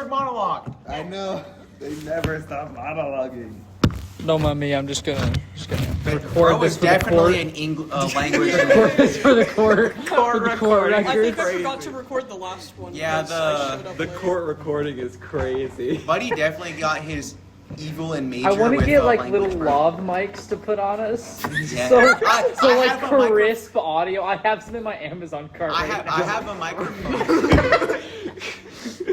third monologue. I know. They never stop monologuing. Don't mind me. I'm just gonna record Bro this is for the court. definitely an English language. Record this for the court. Court recording. I think I records. forgot to record the last one. Yeah, because I showed up The late. court recording is crazy. Buddy definitely got his evil and major. I want to with, get like language, little bro. lav mics to put on us, Yeah. so I like have a micro- crisp audio. I have some in my Amazon cart. I right have now. I have a microphone.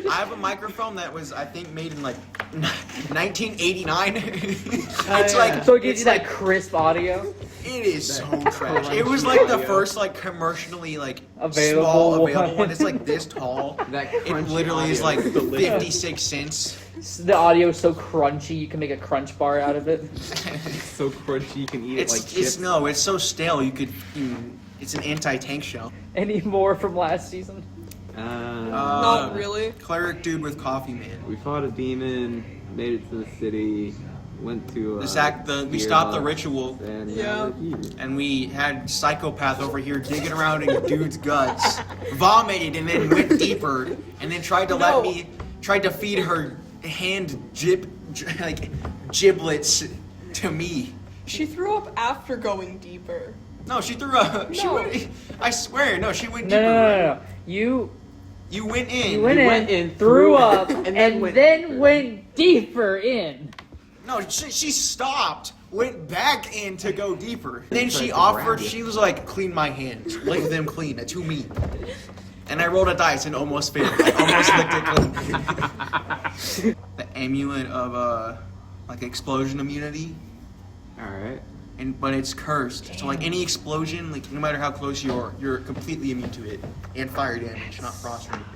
I have a microphone that was I think made in like 1989. It's like So it gives it's you that like crisp audio. it is so trash. It was like the first like commercially like Available small one. available one. It's like this tall. That It crunchy literally is audio like delicious. 56 cents. The audio is so crunchy, you can make a crunch bar out of it. It's so crunchy, you can eat it like chips. It's so stale you could. It's an anti-tank shell. Any more from last season? Not really. Cleric dude with coffee man. We fought a demon, made it to the city, went to We stopped the ritual, and Yeah. now we're here. and we had psychopath over here digging around in dude's guts, vomited, and then went deeper, and then tried to feed her giblets to me. She threw up after going deeper. No, she threw up. She No. went. I swear, no, she went No, deeper. no. You went in. You went in, threw up, and then went deeper in. No, she stopped, went back in to go deeper. Then she tried to offered, grab it. she was like, clean my hands, lick them clean, to me. And I rolled a dice and almost failed. I almost licked it clean. The amulet of, like explosion immunity, Alright. but it's cursed. So like any explosion, like no matter how close you are, you're completely immune to it. And fire damage, not frost or anything.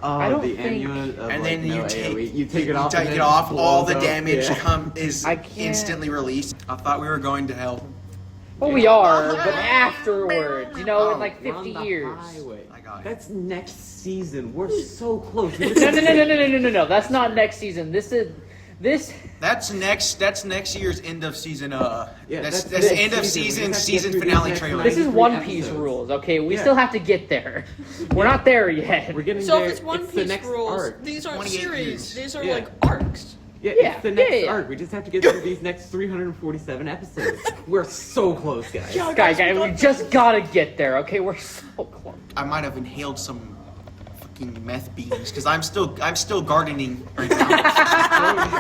Oh, I don't the think- amulet of And like, then no you AoE. take it off. take and it then off. All blows the up. damage Yeah. is I can't- instantly released. I thought we were going to hell. Well, we are, but afterwards, in like We're on 50 the years. highway. I got it. That's next season. We're so close. No. That's not next season. This. That's next year's end of season. Yeah, that's that's next end of season. We season just have to get through finale these next trailer. This is 93 One Piece episodes. rules, okay? We Yeah. still have to get there. We're not there yet. We're getting So there. if it's One the Piece next rules, arc. these aren't 28 series. years. These are Yeah. like arcs. Yeah, Yeah, it's the next yeah. arc. We just have to get through these next 347 episodes. We're so close, guys. Yeah. Guy, we just gotta get there, okay? We're so close. I might have inhaled some fucking meth beans because I'm still gardening right now.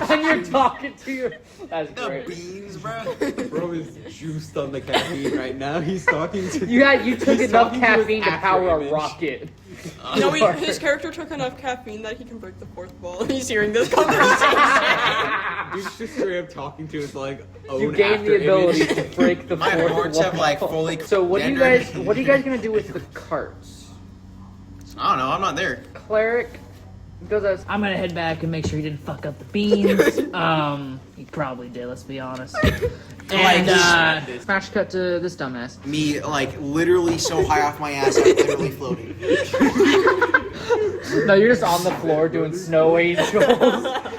And you're talking to your. That's The great. beans, bro. Bro is juiced on the caffeine right now. He's talking to You took He's enough talking to his caffeine to power a after-image. rocket. No, his character took enough caffeine that he can break the fourth wall. He's hearing this conversation. Dude's just straight up talking to his like own You gain the ability to break the My fourth horns wall. have like fully. So what are you guys gonna do with the carts? I don't know. I'm not there. Cleric goes out. I'm gonna head back and make sure he didn't fuck up the beans. He probably did, let's be honest. And smash cut to this dumbass. Me like literally so high off my ass, I'm literally floating. No, you're just on the floor doing snow angels.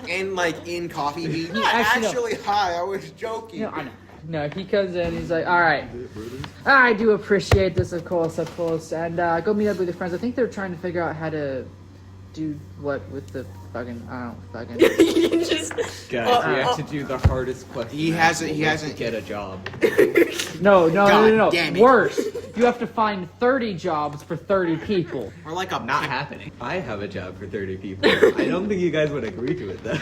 And like in coffee bean. Actually, no. Actually, hi. I was joking. I know. No, he comes in, he's like, alright, I do appreciate this, of course, and go meet up with your friends. I think they're trying to figure out how to do what with the fucking, I don't fucking... You just Guys, we have to do the hardest question. He hasn't- get a job. No. God damn it. Worse, you have to find 30 jobs for 30 people. Or like a Not happening. I have a job for 30 people. I don't think you guys would agree to it though.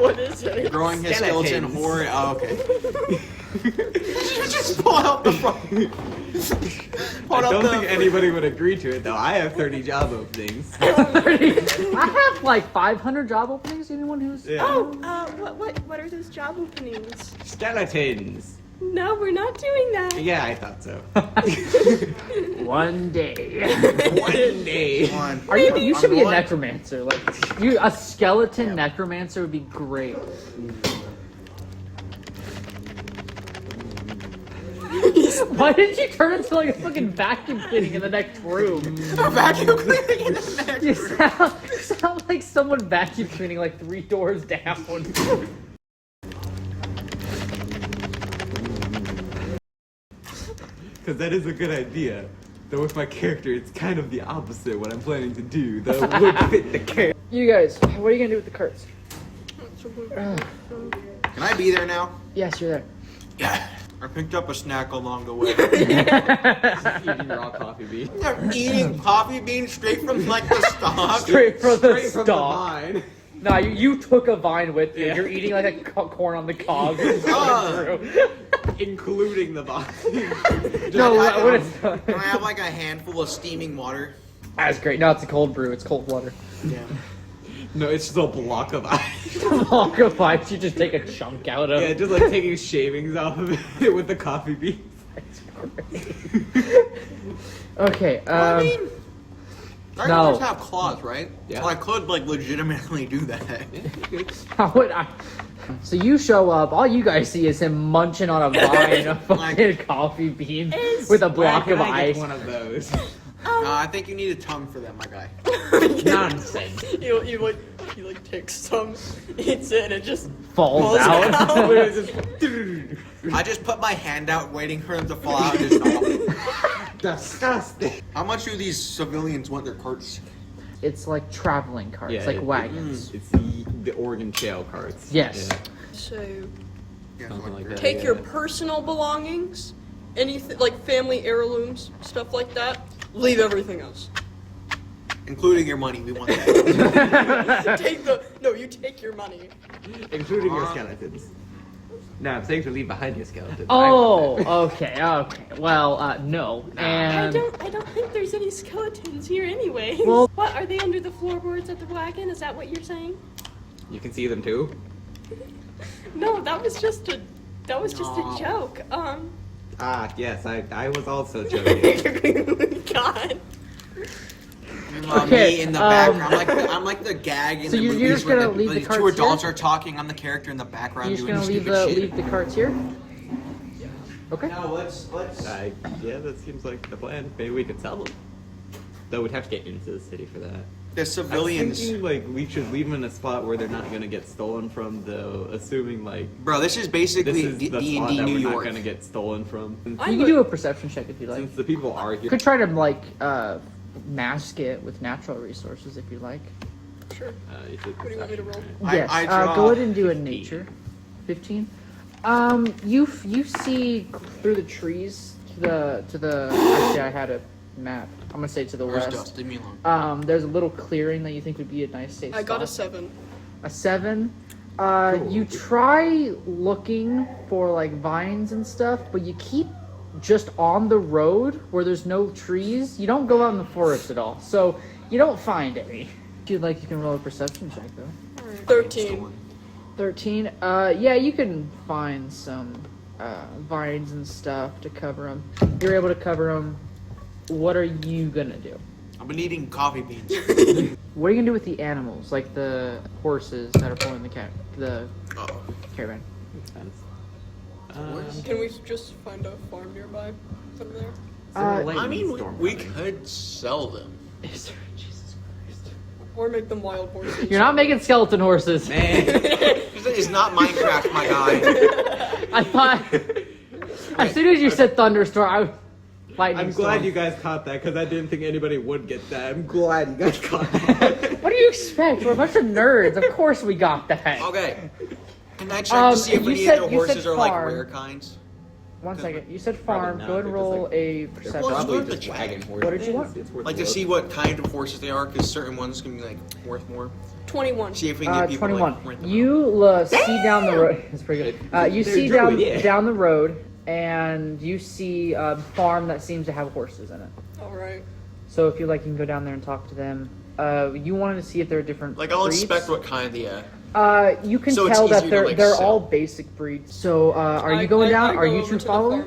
what is it? growing his skeleton Skeletons. horde. Oh, okay. Just pull out the front. I don't think anybody would agree to it though. I have 30 job openings. 30. I have like 500 job openings. Anyone who's... Yeah. What are those job openings? Skeletons. No, we're not doing that. Yeah, I thought so. One day. One day. One. You should be a one. necromancer. Like a skeleton necromancer would be great. Why did you turn into like a fucking vacuum cleaning in the next room? A vacuum cleaning in the next You room. sound like someone vacuum cleaning like 3 doors down. Because that is a good idea. Though with my character, it's kind of the opposite what I'm planning to do. That would fit the character. You guys, what are you gonna do with the carts? Can I be there now? Yes, you're there. Yeah. I picked up a snack along the way. Eating raw coffee beans. They're eating coffee beans straight from like the stalk. Straight from the Straight from the stalk. vine. Nah, you took a vine with you. Yeah. You're eating like a corn on the cob. Including the vine. No, I- what is Can I have like a handful of steaming water? That's great. No, it's a cold brew. It's cold water. Yeah. No, it's just a block of ice. Block of ice, you just take a chunk out of. Yeah, just like taking shavings off of it with the coffee beans. That's great. Okay. I mean, no. dinosaurs have claws, right? Yeah. So I could like legitimately do that. How would I? So you show up. All you guys see is him munching on a vine of fucking coffee beans with a block Where of can I ice. get one of those. I think you need a tongue for that, my guy. Nonsense. He like takes some, eats it, and it just Falls out. I just put my hand out, waiting for him to fall out. And just Disgusting. How much do these civilians want their carts? It's like traveling carts, Yeah, like it- wagons. It's the Oregon Trail carts. Yes. Yeah, so something like that. take your yeah. personal belongings, anything like family heirlooms, stuff like that. Leave everything else. Including your money, we want that. You take your money. Including your skeletons. No, I'm saying to leave behind your skeleton. Oh, okay. Well, no. I And don't think there's any skeletons here anyway. Well- What, are they under the floorboards of the wagon? Is that what you're saying? You can see them too? No, that was just a joke. Ah, yes, I was also joking. God. Okay, Me in the background. I'm like the gag in So the you're movies just where gonna leave the two carts adults here? are talking. I'm the character in the background you're just doing gonna leave stupid shit. leave the carts here? Okay. No, let's. Yeah, that seems like the plan. Maybe we could sell them. Though we'd have to get into the city for that. The I'm civilians. thinking, like, we should leave them in a spot where they're not gonna get stolen from, though, assuming, like, Bro, this is this basically is the spot D&D that New we're not York. gonna get stolen from. You can do a perception check if you like. Since the people are here. You could try to mask it with natural resources if you like. Sure. You should What do you want me to roll? Yes. I draw go ahead and do a 15. nature. 15. You see through the trees to the. Actually, I had a map. I'm gonna say to the Where's west. Dust? Leave me alone. There's a little clearing that you think would be a nice safe I got a spot. 7. A 7. Cool. You try looking for like vines and stuff, but you keep just on the road where there's no trees. You don't go out in the forest at all, so you don't find any. If you'd like, you can roll a perception check though. 13. 13. Yeah, you can find some vines and stuff to cover them. You're able to cover them. What are you gonna do? I've been eating coffee beans. What are you gonna do with the animals, like the horses that are pulling the Oh. caravan? Makes sense. Can we just find a farm nearby? From there? I mean, we could sell them. Jesus Christ. Or make them wild horses. You're not making skeleton horses. Man, It's not Minecraft, my guy. I thought. As soon as you said thunderstorm, I. Lightning I'm glad storm. you guys caught that because I didn't think anybody would get that. I'm glad you guys caught that. What do you expect? We're a bunch of nerds. Of course we got that. Okay. Can I check to see if you any said- of the you said horses are like farm. rare kinds? One second. You said Probably farm. not, Go ahead and they're just roll like- a They're perception. Well, probably it's worth just a wagon check. horses. What did you want? It's worth Like a to look. see what kind of horses they are, because certain ones can be like worth more. 21. See if we can get people 21. like rent them out. You see down the road. It's pretty good. You They're see druid, yeah. down the road, and you see a farm that seems to have horses in it. Alright. So if you like, you can go down there and talk to them. You wanted to see if there are different. Like I'll breeds. inspect what kind the You can So it's tell that easier to, they're like, they're sell. all basic breeds. So are you going down? I Are go you over two to the following?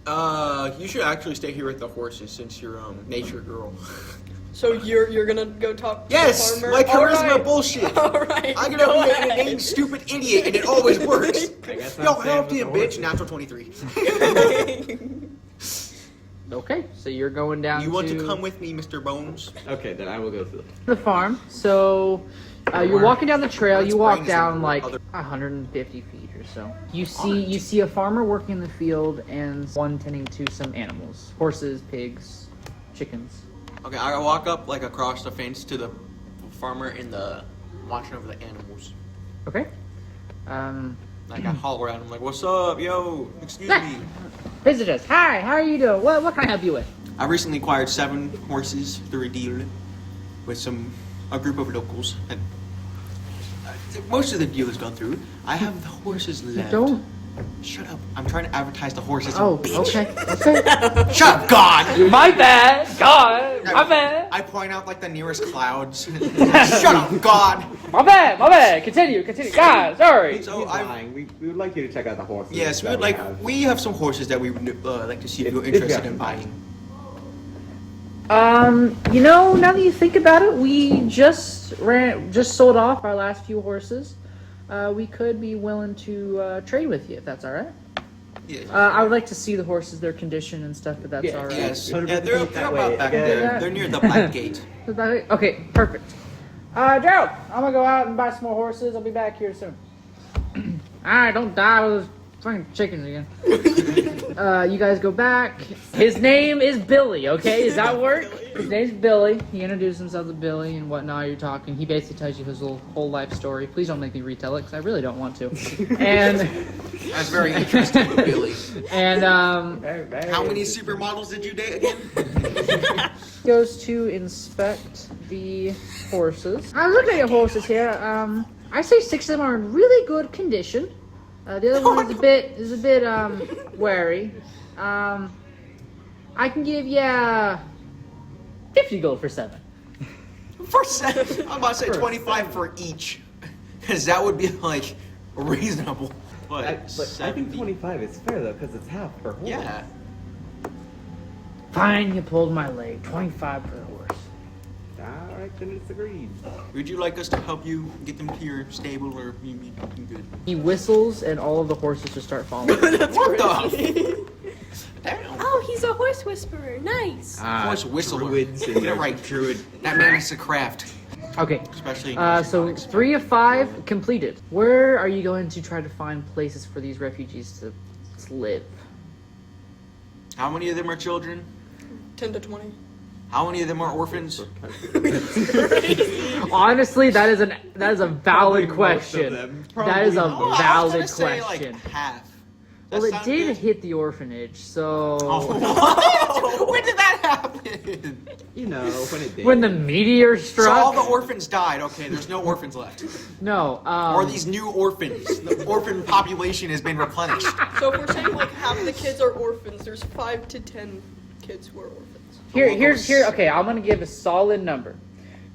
farmer. You should actually stay here with the horses since you're nature girl. So you're gonna go talk to Yes, the farmer? like charisma Alright. bullshit. Alright. I can go be an ahead. inane stupid idiot and it always works. I guess Yo, I'm help staying him, with bitch. the Natural 23. Okay, so you're going down. You want to come with me, Mr. Bones? horses. Okay, then I will go to the farm. So you're Where? walking down the trail. Let's You walk bring down some like other- 150 feet or so. You see a farmer working in the field and one tending to some animals: horses, pigs, chickens. Okay, I walk up like across the fence to the farmer and the watching over the animals. Okay. Like I holler at him like, "What's up, yo? Excuse me." Visitors, hi. How are you doing? What can I help you with? I recently acquired 7 horses through a deal with a group of locals, and most of the deal has gone through. I have the horses left. Don't. Shut up! I'm trying to advertise the horses. Oh, okay. Okay. Shut up, God! My bad. God. My bad. I point out like the nearest clouds. Shut up, God! My bad. My bad. Continue. God, sorry. So He's lying. We would like you to check out the horses. yes, that we have some horses that we would like to see if you're interested in buying. Now that you think about it, we just sold off our last few horses. We could be willing to trade with you if that's all right. Yes. I would like to see the horses, their condition and stuff, but that's all right. Yes. 100% Yeah, they're that about way. back Yeah. there. They're near the black gate. Okay, perfect. Gerald, I'm gonna go out and buy some more horses. I'll be back here soon. Alright, don't die with those fucking chickens again. You guys go back. His name is Billy, okay? Does that work? His name's Billy. He introduces himself to Billy and whatnot. You're talking. He basically tells you his whole life story. Please don't make me retell it, because I really don't want to. And That's very interesting with Billy. and How many supermodels did you date again? goes to inspect the horses. I'm looking at your horses here. I say 6 of them are in really good condition. The other one is a bit wary. I can give you 50 gold for 7. For 7, I'm about to say 25 for each, because that would be like reasonable. But I think 70. 25 is fair though, because it's half per horse. Yeah. Fine, you pulled my leg. 25 per horse. Alright, then it's agreed. Would you like us to help you get them to your stable, or you good? He whistles, and all of the horses just start following. What the? Damn. Oh, he's a horse whisperer. Nice. Horse whistler. Druids Get and it right. druid. That man is a craft, Okay. especially. So in 3 of 5 completed. Where are you going to try to find places for these refugees to live? How many of them are children? 10 to 20. How many of them are orphans? Honestly, that is a valid Probably most of them. them. That is a Oh, I was valid gonna say, question. like half. Well, That it sounds did good. hit the orphanage, so Oh, when did that happen? You know, when it did. when the meteor So struck. all the orphans died. Okay, there's no orphans left. No. Or these new orphans. The orphan population has been replenished. So if we're saying like half the kids are orphans, there's 5 to 10 kids who are orphans. Here. Okay, I'm gonna give a solid number.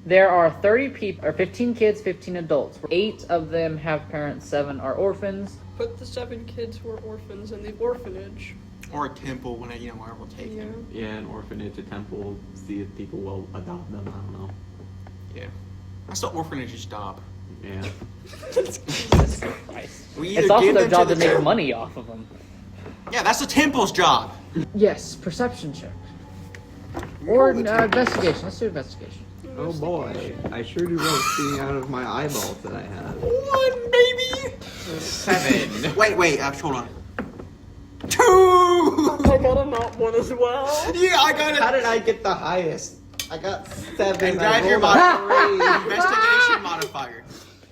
There are 30 people, or 15 kids, 15 adults. 8 of them have parents. 7 are orphans. Put the 7 kids who are orphans in the orphanage. Or a temple when where we'll take Yeah. them. Yeah, an orphanage, a temple, see if people will adopt them. I don't know. Yeah. That's the orphanage's job. Yeah. We either It's also give their them job to to the make temple. money off of them. Yeah, that's the temple's job. Yes, perception check. Or investigation. Let's do investigation. Oh boy, I sure do love seeing out of my eyeballs that I have. 1, baby. 7. Wait. Hold on. 2. I got a not 1 as well. Yeah, I got it. How did I get the highest? I got 7. And I grab your rolled a 3. Investigation modifier.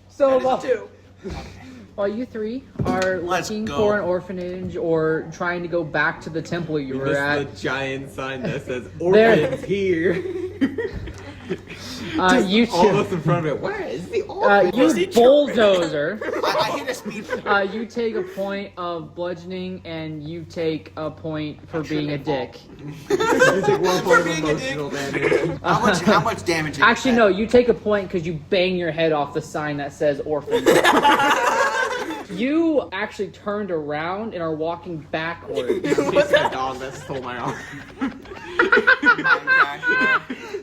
So That is while, 2. while you 3 are Let's looking go. for an orphanage or trying to go back to the temple you We were missed at, the giant sign that says orphans here. you Almost two, in front of it. Where is the orphan? you bulldozer. I hit a speed. You take a point of bludgeoning, and you take a point for being a dick. You take 1 point of being a emotional damage. How much damage? did Actually, that? no, you take a point because you bang your head off the sign that says orphan. You actually turned around and are walking backwards. It's a dog that stole my arm.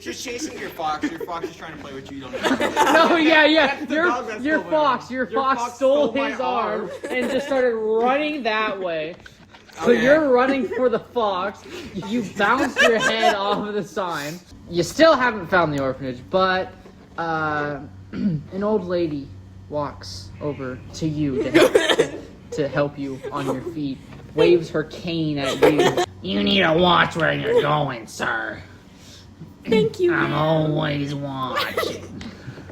She's chasing your fox. Your fox is trying to play with you. You don't know. No, yeah. the dog that Your stole my arm. fox Your fox stole stole my his arm arm. and just started running that way. So Okay. you're running for the fox. You bounce your head off of the sign. You still haven't found the orphanage, but an old lady walks over to you to help you on your feet. Waves her cane at you. You need to watch where you're going, sir. Thank you. I'm always watching.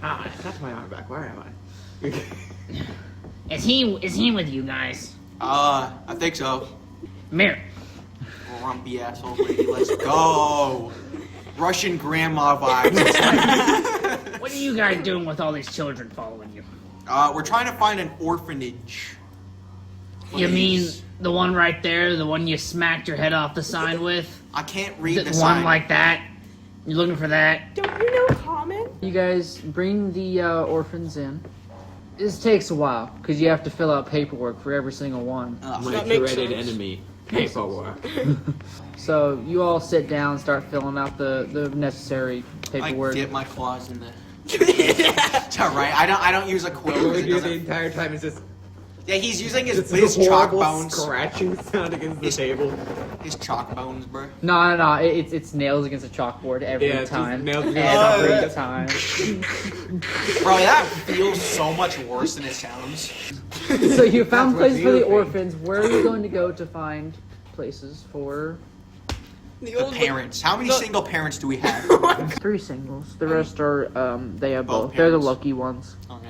Ah, That's my arm back. Where am I? is he with you guys? I think so. Mirror. Grumpy asshole lady, let's go. Russian grandma vibes. It's like- What are you guys doing with all these children following you? We're trying to find an orphanage. You mean Please. the one right there, the one you smacked your head off the sign with? I can't read The the one sign. like that? You looking for that? Don't you know common? You guys bring the orphans in. This takes a while because you have to fill out paperwork for every single one. My That makes dreaded sense. enemy. Paperwork. So you all sit down, start filling out the necessary I paperwork. dip my claws in the. It's alright. I don't use a quill. What 'cause we it do the doesn't- entire time is just Yeah, he's using his this chalk horrible bones. scratching sound against the table. His chalk bones, bro. No. It's nails against a chalkboard every Yeah, it's just time. nails against Every the time. Bro, that feels so much worse than it sounds. So you found That's what places for the you think. orphans. Where are you going to go to find places for The The old parents. How many the- single parents do we have? 3 singles? The rest are they have Both both. They're the parents. lucky ones. Okay.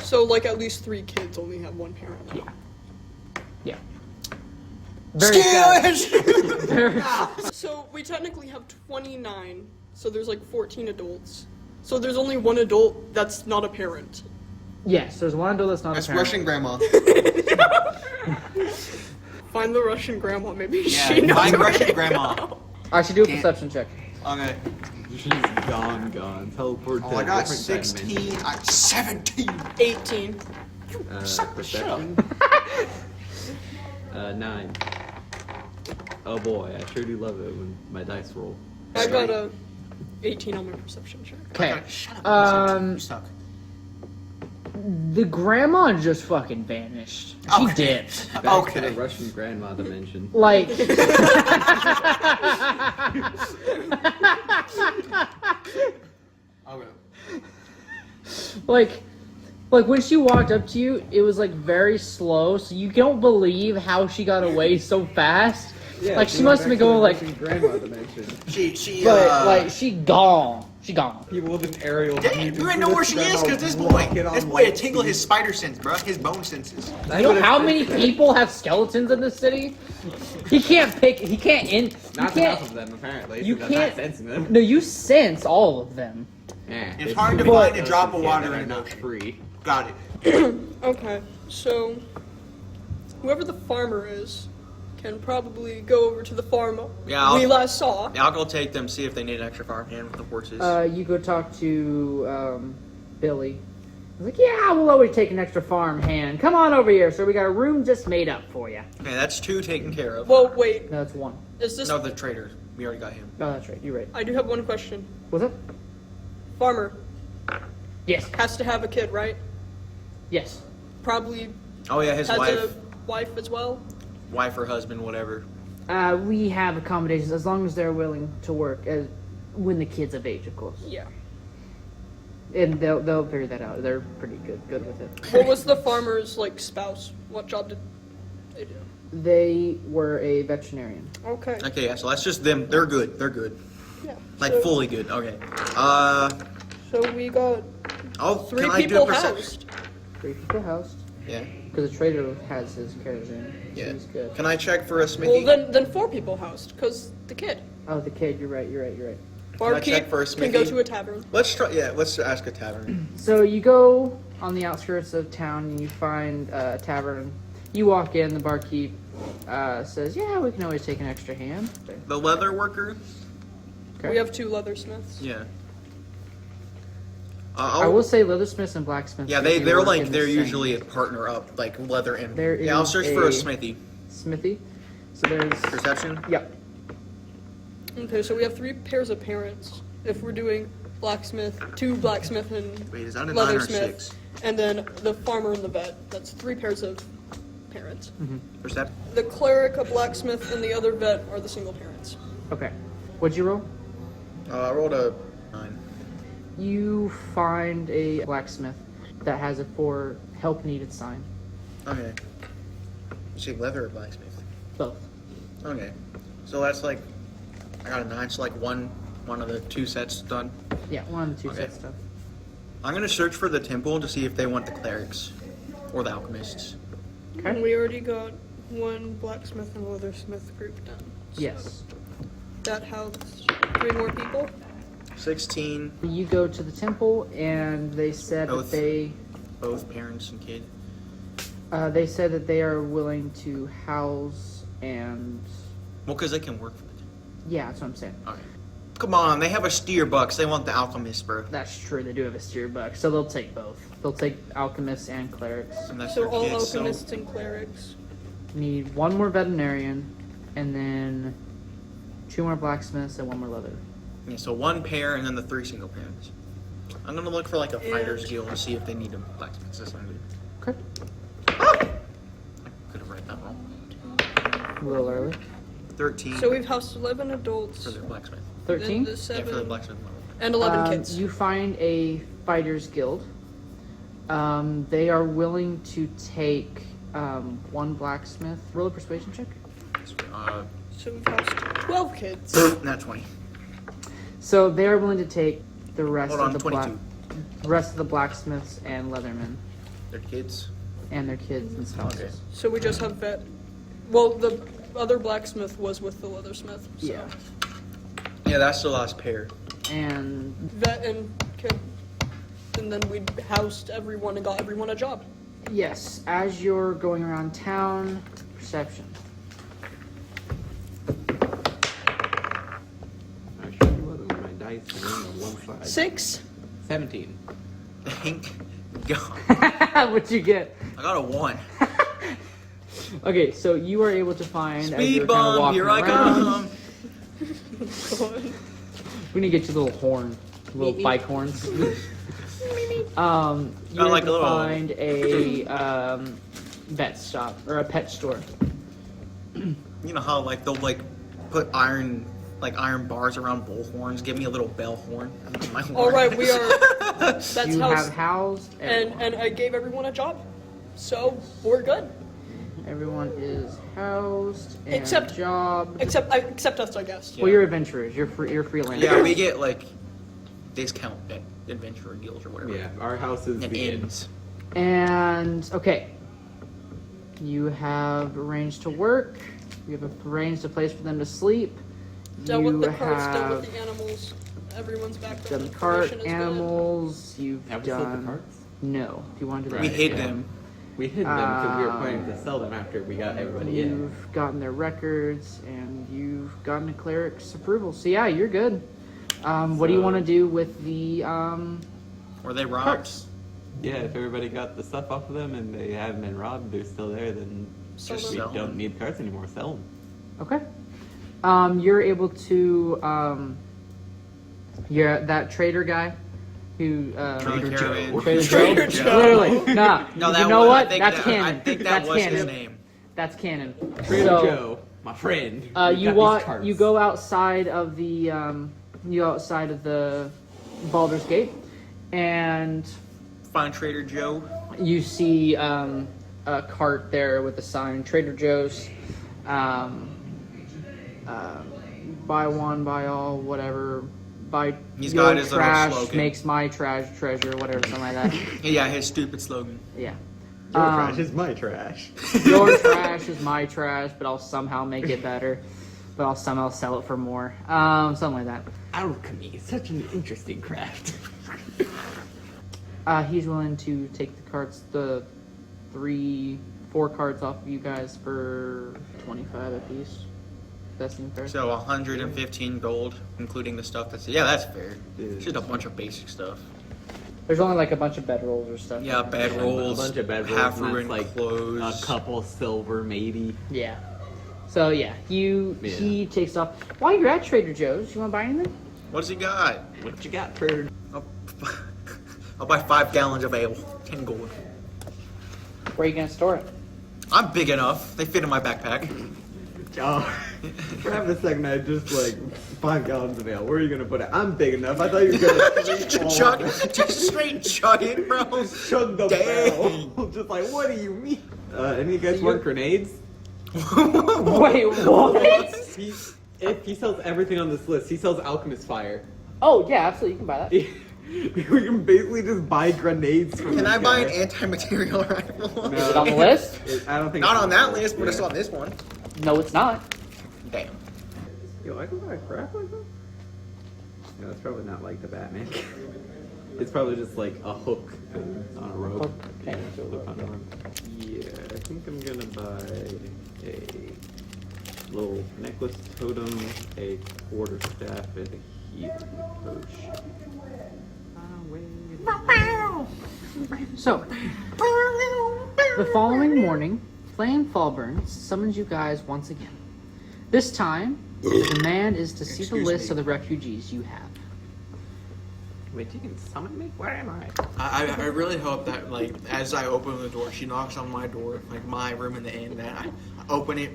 So like at least 3 kids only have one parent. Yeah. Very fast. Skills! Very- So we technically have 29. So there's like 14 adults. So there's only one adult that's not a parent. Yes, there's one adult that's not That's a parent. Russian grandma. Find the Russian grandma. Maybe Yeah, she knows find where Russian to grandma. go. I should do a Can't- perception check. Okay. She's gone. Teleport to Oh, I a got different 16. 17. 18. dimension. Suck the shit up. Perception. 9. Oh boy, I sure do love it when my dice roll. I got a 18 on my perception check. Okay. Shut up. You suck. The grandma just fucking vanished. She Okay. dipped. Back to Okay. the Russian grandma dimension. Like Okay. like when she walked up to you, it was like very slow, so you don't believe how she got away so fast. Like she must have been going like, grandma dimension. She, but like she gone. She gone. People with an aerial. Dang, you ain't know where she is because this boy had tingled his spider sense, bro. His bone senses. You know how many people have skeletons in this city? He can't pick. He can't in. Not you enough can't. of them, apparently. You so I'm not can't- sensing them. No, you sense all of them. It's hard to But- find a drop of water in are an not ocean. free. Got it. Okay, so whoever the farmer is can probably go over to the farm Yeah, we I'll- last saw. Yeah, I'll go take them, see if they need an extra farmhand with the horses. You go talk to Billy. He's like, yeah, we'll always take an extra farm hand. Come on over here, sir. We got a room just made up for you. Okay, that's 2 taken care of. Well, wait, No, it's 1. is this? No, the trader. We already got him. Oh, that's right. You're right. I do have one question. Was it? Farmer Yes. has to have a kid, right? Yes. Probably Oh yeah, his has wife, a wife as well. wife or husband, whatever. We have accommodations as long as they're willing to work when the kid's of age, of course. Yeah. And they'll figure that out. They're pretty good with it. What was the farmer's like spouse? What job did they do? They were a veterinarian. Okay. Okay, yeah, so that's just them. They're good. They're good. Yeah. Like so, fully good. Okay. So we got Oh, 3 can I do a people perception? housed. 3 people housed. Yeah. Because the trader has his caravan. So Yeah. he's good. Can I check for a smithy? Well, then 4 people housed, cause the kid. Oh, the kid. You're right. Barkeep check for a can go smithy? to a tavern. Let's try. Yeah, let's ask a tavern. So you go on the outskirts of town and you find a tavern. You walk in. The barkeep says, "Yeah, we can always take an extra hand." The leather worker. Okay. We have 2 leathersmiths. Yeah. I will say leathersmiths and blacksmiths. Yeah, usually they're work like in the they're same usually a partner up, like leather and. There Yeah, I'll is search for a- a smithy. smithy. So there's. Perception. Yep. Okay, so we have 3 pairs of parents. If we're doing blacksmith, 2 blacksmith and Wait, is that a 9 or leathersmith, 6? and then the farmer and the vet. That's 3 pairs of parents. Perception. The cleric, a blacksmith, and the other vet are the single parents. Okay. What'd you roll? I rolled a 9. You find a blacksmith that has a for help needed sign. Okay. You say leather or blacksmith? Both. Okay. So that's like I got a 9. So like one of the 2 sets done. Yeah, 1 and 2 Okay. set stuff. I'm gonna search for the temple to see if they want the clerics or the alchemists. And we already got one blacksmith and leathersmith group done. So Yes. that housed 3 more people. 16, You go to the temple, and they said Both. that both parents and kid. they said that they are willing to house and Well, because they can work for it. yeah, that's what I'm saying. Okay. Come on, they have a steer bucks. They want the alchemist, bro. That's true. They do have a steer buck, so they'll take both. They'll take alchemists and clerics. And that's So their all kids, alchemists and clerics. Need 1 more veterinarian, and then 2 more blacksmiths and 1 more leather. Yeah, so 1 pair and then the 3 single parents. I'm gonna look for like a fighter's And- guild and see if they need a blacksmith. That's not good. Okay. Could have read that wrong. A little early. 13 So we've housed 11 adults. for the blacksmith. 13. The Yeah, 7 for the blacksmith level. and 11 kids. You find a fighters guild. They are willing to take 1 blacksmith. Roll a persuasion check. So we've housed 12 kids. Not 20. So they are willing to take the rest Hold on, of the 22. rest of the blacksmiths and leathermen They're kids. and their kids and spouses. Okay. So we just have vet. Well, the other blacksmith was with the leathersmith. So. Yeah. Yeah, that's the last pair. And Vet and kid. And then we housed everyone and got everyone a job. yes, as you're going around town, perception. I sure wasn't with my dice and on one side. 6. 17. Thank God. What'd you get? I got a 1. Okay, so you are able to find as Speed you're kind of bump, walking here I around. come. We need to get you a little horn, little bike horns. You're like able a to little- find a vet shop or a pet store. You know how like they'll like put iron bars around bull horns. Give me a little bell horn. My horn. All right, we are. That's You have housed. housed everyone. And I gave everyone a job. So we're good. Everyone is housed and Except- job. Except us, I guess. Well, you're adventurers. You're freelancers. Yeah, we get like discount at adventurer guilds or whatever. Yeah, our house is And the inn. inns. And okay, you have arranged to work. You have arranged a place for them to sleep. Dealt you with the carts, dealt have with the animals. Everyone's background done the cart, information is animals. You've Have we sold the done carts? no. If you want to do that, We Right, hid yeah. them. We hid them because we were planning to sell them after we got everybody in. You've gotten their records and you've gotten a cleric's approval. So yeah, you're good. What do you So- want to do with the Were they robbed? carts? Yeah, if everybody got the stuff off of them and they haven't been robbed, they're still there, then Sell we them. sell don't them. need carts anymore. Sell them. Okay. You're able to you're that trader guy who Trader Joe. Trader Joe. Joe. Literally, nah. No, you that know was, what? I think That's that, canon. I think that That's was canon. his name. That's canon. Trader So, Joe, my friend. we You got walk. these carts. You go outside of the Baldur's Gate, and Find Trader Joe. you see a cart there with a sign, Trader Joe's. Buy one, buy all, whatever. Buy He's your got his little trash slogan. makes my trash treasure, whatever, something like that. Yeah, his stupid slogan. Yeah. Your Um, trash is my trash. Your trash is my trash, but I'll somehow make it better. But I'll somehow sell it for more. Something like that. Alchemy is such an interesting craft. He's willing to take the carts, the 4 carts off of you guys for 25 apiece. That seems fair. So 115 gold, including the stuff that's that's fair. Yeah. It's just a bunch of basic stuff. There's only like a bunch of bedrolls or stuff. Yeah, bedrolls, a bunch of bedrolls, half and that's ruined like clothes. a couple silver, maybe. Yeah. So yeah, he takes off. While you're at Trader Joe's, you want to buy anything? What does he got? What you got, Trader? I'll buy 5 gallons of ale, 10 gold. Where are you gonna store it? I'm big enough. They fit in my backpack. Oh, for having a second, I just like 5 gallons of ale. Where are you gonna put it? I'm big enough. I thought you were gonna just straight chug it, bro. chug the Dang. barrel. Just like, what do you mean? Any of you guys want grenades? Wait, what? If he sells everything on this list, he sells alchemist fire. Oh yeah, absolutely. You can buy that. We can basically just buy grenades from Can this I buy guy. an anti-material rifle? No. Is it on the list? I don't think Not it's on that the list, but it's yeah. on this one. No, it's not. Damn. Yo, I can buy crap like that? No, it's probably not like the Batman. It's probably just like a hook thing on a rope. Okay. Yeah, hook on a rope. Yeah, I think I'm gonna buy a little necklace totem, a quarter staff, and a healing potion. So, the following morning, Flame Fallburn summons you guys once again. This time, the demand is to see the Excuse list me. of the refugees you have. Wait, you can summon me? Where am I? I really hope that, like, as I open the door, she knocks on my door, like my room in the inn, that I open it.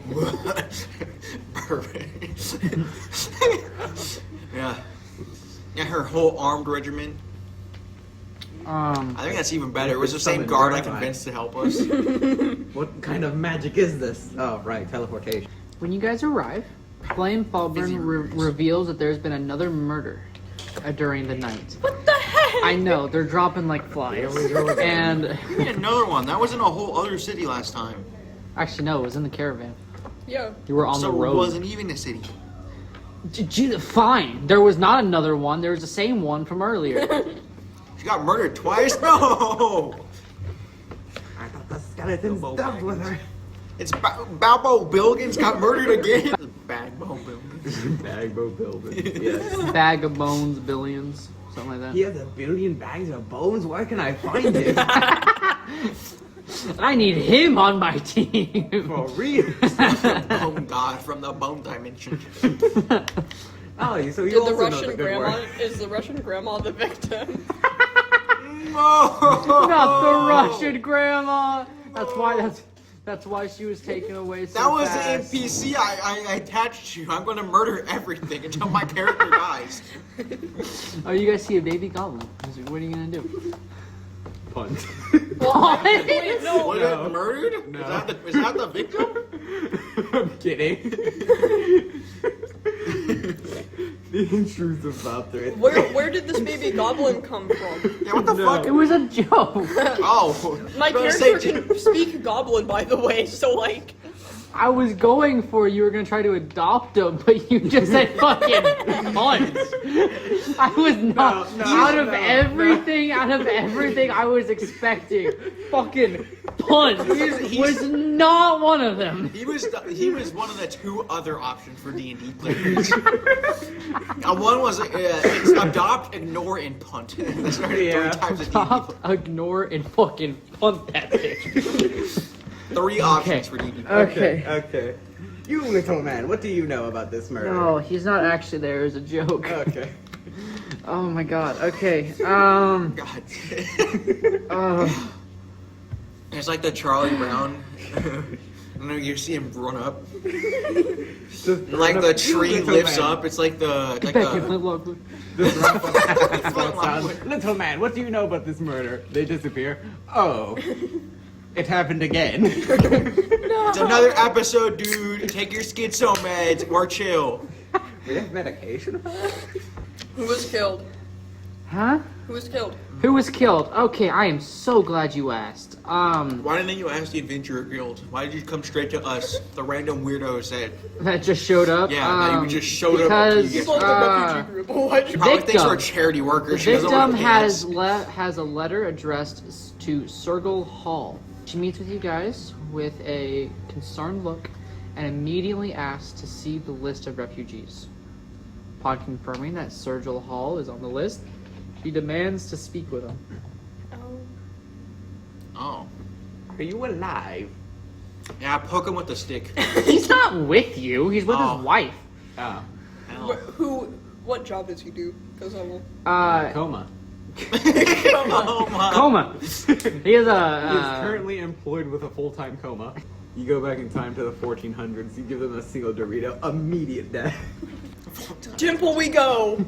Perfect. Yeah. Yeah, her whole armed regiment. I think that's even better. It was the same Summon, guard I where am I? convinced to help us. What kind of magic is this? Oh, right, teleportation. When you guys arrive, Flame Fallburn reveals that there's been another murder during the night. What the heck? I know, they're dropping like flies. And We had another one. That was in a whole other city last time. actually, no, it was in the caravan. Yeah. You were on So the it road. wasn't even a city. Fine, there was not another one. There was the same one from earlier. She got murdered twice? No! I thought the skeleton stuck with her. It's Balbo Bilgins got murdered again. Bagbo Bilgins. Bagbo building. Yes. Bag of bones, billions, something like He that. has 1 billion bags of bones. Where can I find him? I need him on my team. For real. Bone god from the bone dimension. Oh, so you Did the also know the Russian good grandma word. is the Russian grandma the victim? No! Not the Russian grandma. That's why she was taken away so That was fast. the NPC I attached to. I'm gonna murder everything until my character dies. Oh, you guys see a baby goblin. What are you gonna do? Punt. Wait, no. Was it murdered? No. Is that the victim? I'm kidding. The intrusive thoughts are Where did this baby goblin come from? Yeah, what the No. fuck? It was a joke. Oh, My I was gonna character say, can speak goblin, by the way, so like. I was going for you were gonna try to adopt him, but you just said fucking punt. I was not out of everything I was expecting. Fucking punt was not one of them. He was one of the two other options for D&D players. One was it's adopt, ignore, and punt. That's our three Yeah. types of Stop, D&D. ignore, and fucking punt that bitch. Three options for D&D. Okay. You little man, what do you know about this murder? No, he's not actually there. It's a joke. Okay. Oh my god. Okay. God. Uh, It's like the Charlie Brown. I know you see him run up. Like the tree lifts up. It's like the get like back here, the. Flint Lockwood. Little man, what do you know about this murder? They disappear. Oh. It happened again. It's another episode, dude. Take your schizo meds or chill. We have medication for that? Who was killed? Huh? Who was killed? Who was killed? Okay, I am so glad you asked. Why didn't you ask the Adventurer Guild? Why did you come straight to us, the random weirdos that? That just showed up. Yeah, that you just showed up. because, You You told the refugee group. Why'd you? Probably thinks victim. we're charity The workers. She doesn't victim want to has a letter addressed to Sergal Hall. She meets with you guys with a concerned look and immediately asks to see the list of refugees. Upon confirming that Sergal Hall is on the list, she demands to speak with him. Oh. Are you alive? Yeah, poke him with the stick. He's not with you. He's with Oh. his wife. Oh. Hell. What job does he do? Because I will. Coma. Oh my. Coma. He is He is a. currently employed with a full-time coma. You go back in time to the 1400s, you give them a single Dorito, immediate death. Temple we go.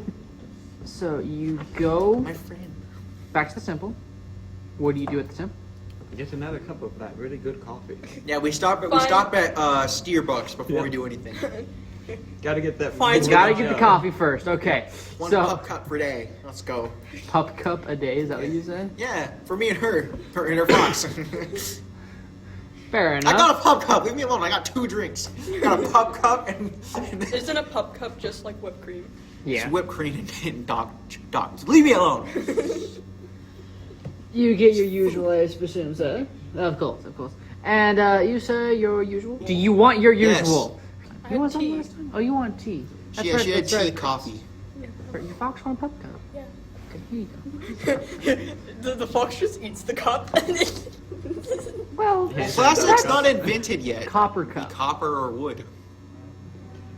So you go My friend. back to the temple. What do you do at the temple? Get another cup of that really good coffee. Yeah, we stop at Fine. Steerbucks before we do anything. Gotta get that. Fine, You gotta get the coffee first. Okay. One So pup cup per day. Let's go. pup cup a day. Is that what you said? Yeah, for me and her and her fox. Fair I enough. got a pup cup. Leave me alone. I got 2 drinks. I got a pup cup and Isn't a pup cup just like whipped cream? Yeah. whipped cream and dog. Leave me alone. You get your usual, I presume, sir. Of course, of course. And you, sir, your usual. Do you want your Yes. usual? I You had want some tea. last time? Oh, you want tea? She had that's tea, right. coffee. Your fox want a pup cup. Yeah. Okay, here you go. The fox just eats the cup. Well, Plastic's not invented yet. copper Be cup. copper or wood.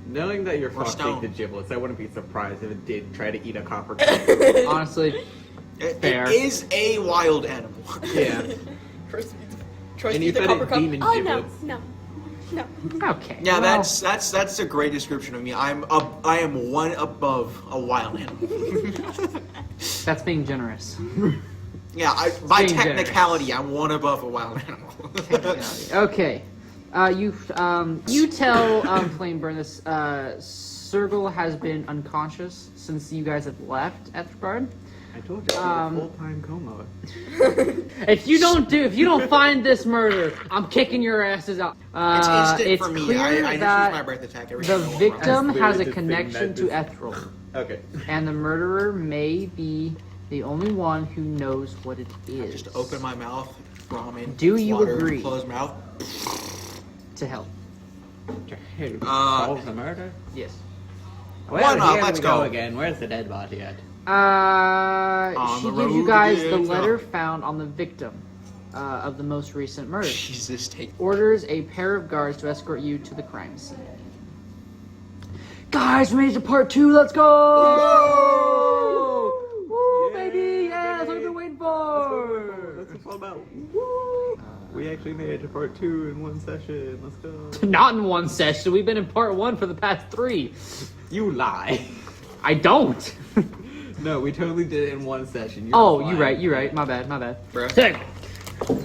Knowing that your Or fox stone. ate the giblets, I wouldn't be surprised if it did try to eat a copper cup. Honestly, It Fair. is a wild animal. Yeah. First, tries And to you eat the fed copper it cup. demon Oh giblets. no. okay. Yeah, well, that's a great description of me. I am one above a wild animal. that's being generous. Yeah, by Being generous. technicality, I'm one above a wild animal. Okay. You tell Flameburn this. Sergal has been unconscious since you guys have left Ethelbard. I told you, I'm in a full-time coma. If you don't find this murder, I'm kicking your asses out. It's instant it's for me. clear I just use that my breath attack every the time I walk around. victim That's has a literally the thing connection that to just- Ethril, Okay. and the murderer may be the only one who knows what it I is. just open my mouth, ramen. Do you water, agree? Close mouth. To help. Who solves the murder? Yes. Why not? here Let's we go. again. Where's the dead body at? She the gives you road guys the again. letter found on the victim of the most recent murder. Jesus, take. Orders a pair of guards to escort you to the crime scene. Guys, we made it to part 2. Let's go! Woo, baby! Yeah, that's what I've been waiting for. That's what it's all about. Woo! We actually made it to part 2 in one session. Let's go. Not in one session. We've been in part 1 for the past 3. You lie. I don't. No, we totally did it in one session. You're Oh, lying. you're right. My bad. Bruh. Second,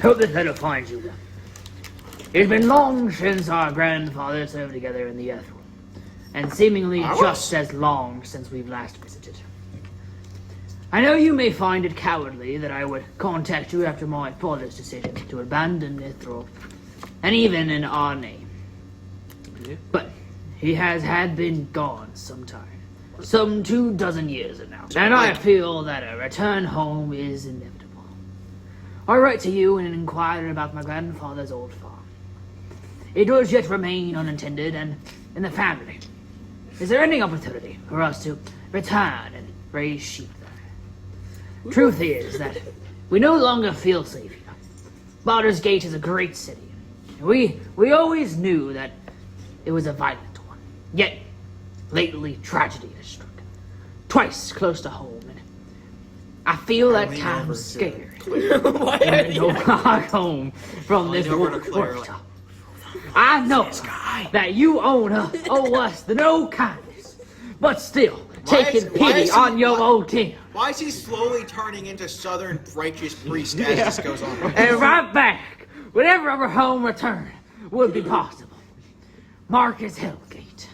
hope this letter finds you. It's been long since our grandfathers served together in the Earth, and seemingly Ours? just as long since we've last visited. I know you may find it cowardly that I would contact you after my father's decision to abandon Ithrop, and even in our name. Yeah. But he had been gone some time. Some 24 years now. And I feel that a return home is inevitable. I write to you and inquire about my grandfather's old farm. It does yet remain unattended and in the family. Is there any opportunity for us to return and raise sheep there? Truth is that we no longer feel safe here. Baldur's Gate is a great city. We always knew that it was a violent one. Yet, lately tragedy has struck. Twice close to home, and I feel at Only times over scared. Why When are I go you? back home from Only this over to Claire, workshop. I know that you owe us the no kindness, but still taking why pity is he- on your why- old team. Why is he slowly turning into Southern righteous priest as this goes on? And right back, whenever our home return would be possible. Marcus Hellgate.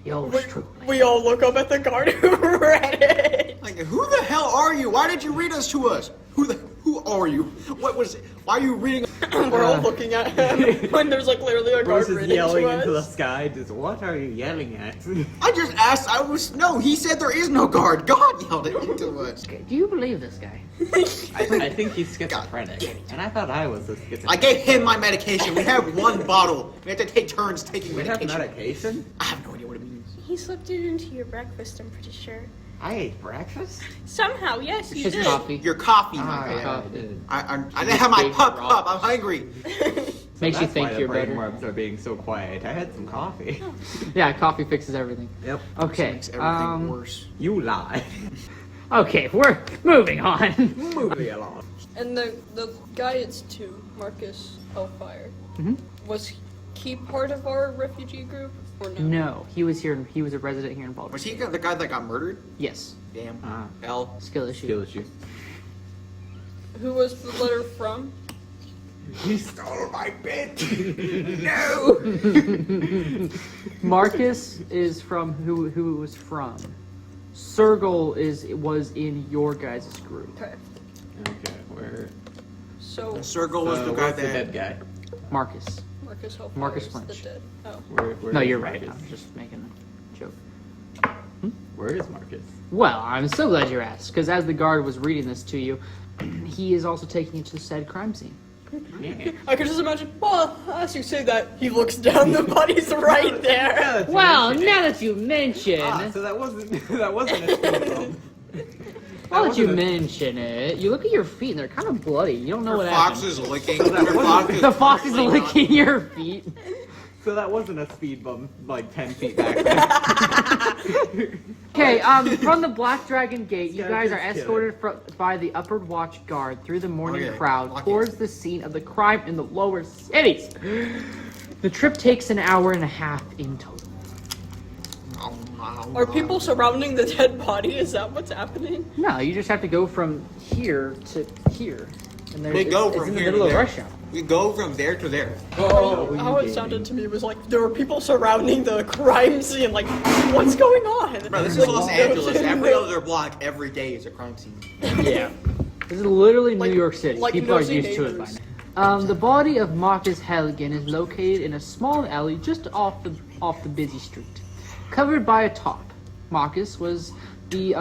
Yours truly. We all look up at the guard who read it. Like, who the hell are you? Why did you read us to us? Who are you? What was it? Why are you reading? We're all looking at him when there's like literally a guard Bruce is reading yelling to into the us. sky. Just, what are you yelling at? I just asked. No. He said there is no guard. God yelled it into us. Okay, do you believe this guy? I think he's schizophrenic. And I thought I was a schizophrenic. I gave him my medication. We have one bottle. We have to take turns taking We have medication. medication? I have no idea what it means. He slipped it into your breakfast, I'm pretty sure. I ate breakfast? Somehow, yes, It's you just did. coffee. Your coffee, my Ah, bad. coffee. did. I didn't have my gave pup me cup. raw. I'm hungry. Makes you think you're better. brainworms are being so quiet. I had some coffee. Yeah, coffee fixes everything. Yep. Okay. Makes everything Um, worse. You lie. Okay, we're moving on. Move me along. And the guy it's to Marcus Hellfire. Mhm. Was he part of our refugee group or no? No, he was here. He was a resident here in Baldur's Was he Gate. the guy that got murdered? Yes. Damn. Ah, L. Skill issue. skill issue. Who was the letter from? You stole my bit. Marcus is from who it was from. Sergal was in your guys' group. Okay. Okay, where? So Circle was the guy where's the that. dead guy? Marcus. Marcus Hellfire Marcus is the Flinch. dead. Oh. Where No, is you're right. Marcus? I'm just making a joke. Where is Marcus? Well, I'm so glad you asked, because as the guard was reading this to you, he is also taking you to the said crime scene. Yeah. I could just imagine. Well, as you say that, he looks down. The body's right there. Well, now that you mention, So that wasn't a speed bump. now that you mention it, you look at your feet and they're kind of bloody. You don't know Your what fox happened. is licking. So that Your wasn't- fox is The fox is licking licking your feet. So that wasn't a speed bump like 10 feet back. Okay, from the Black Dragon Gate, you guys are Just escorted by the Upper Watch Guard through the morning Okay, crowd lock it. towards the scene of the crime in the lower cities. The trip takes an hour and a half in total. Are people surrounding the dead body? Is that what's happening? No, you just have to go from here to here. And We go it's from in the here middle to of there. rush hour. We go from there to there. How it sounded to me was like there were people surrounding the crime scene. Like, what's going on? Bro, this is Like, Los there was- Angeles. Every other block, every day is a crime scene. Yeah. This is literally Like- New York City. like People are nosy used to it by neighbors. now. The body of Marcus Helligan is located in a small alley just off the busy street, covered by a tarp. Marcus was the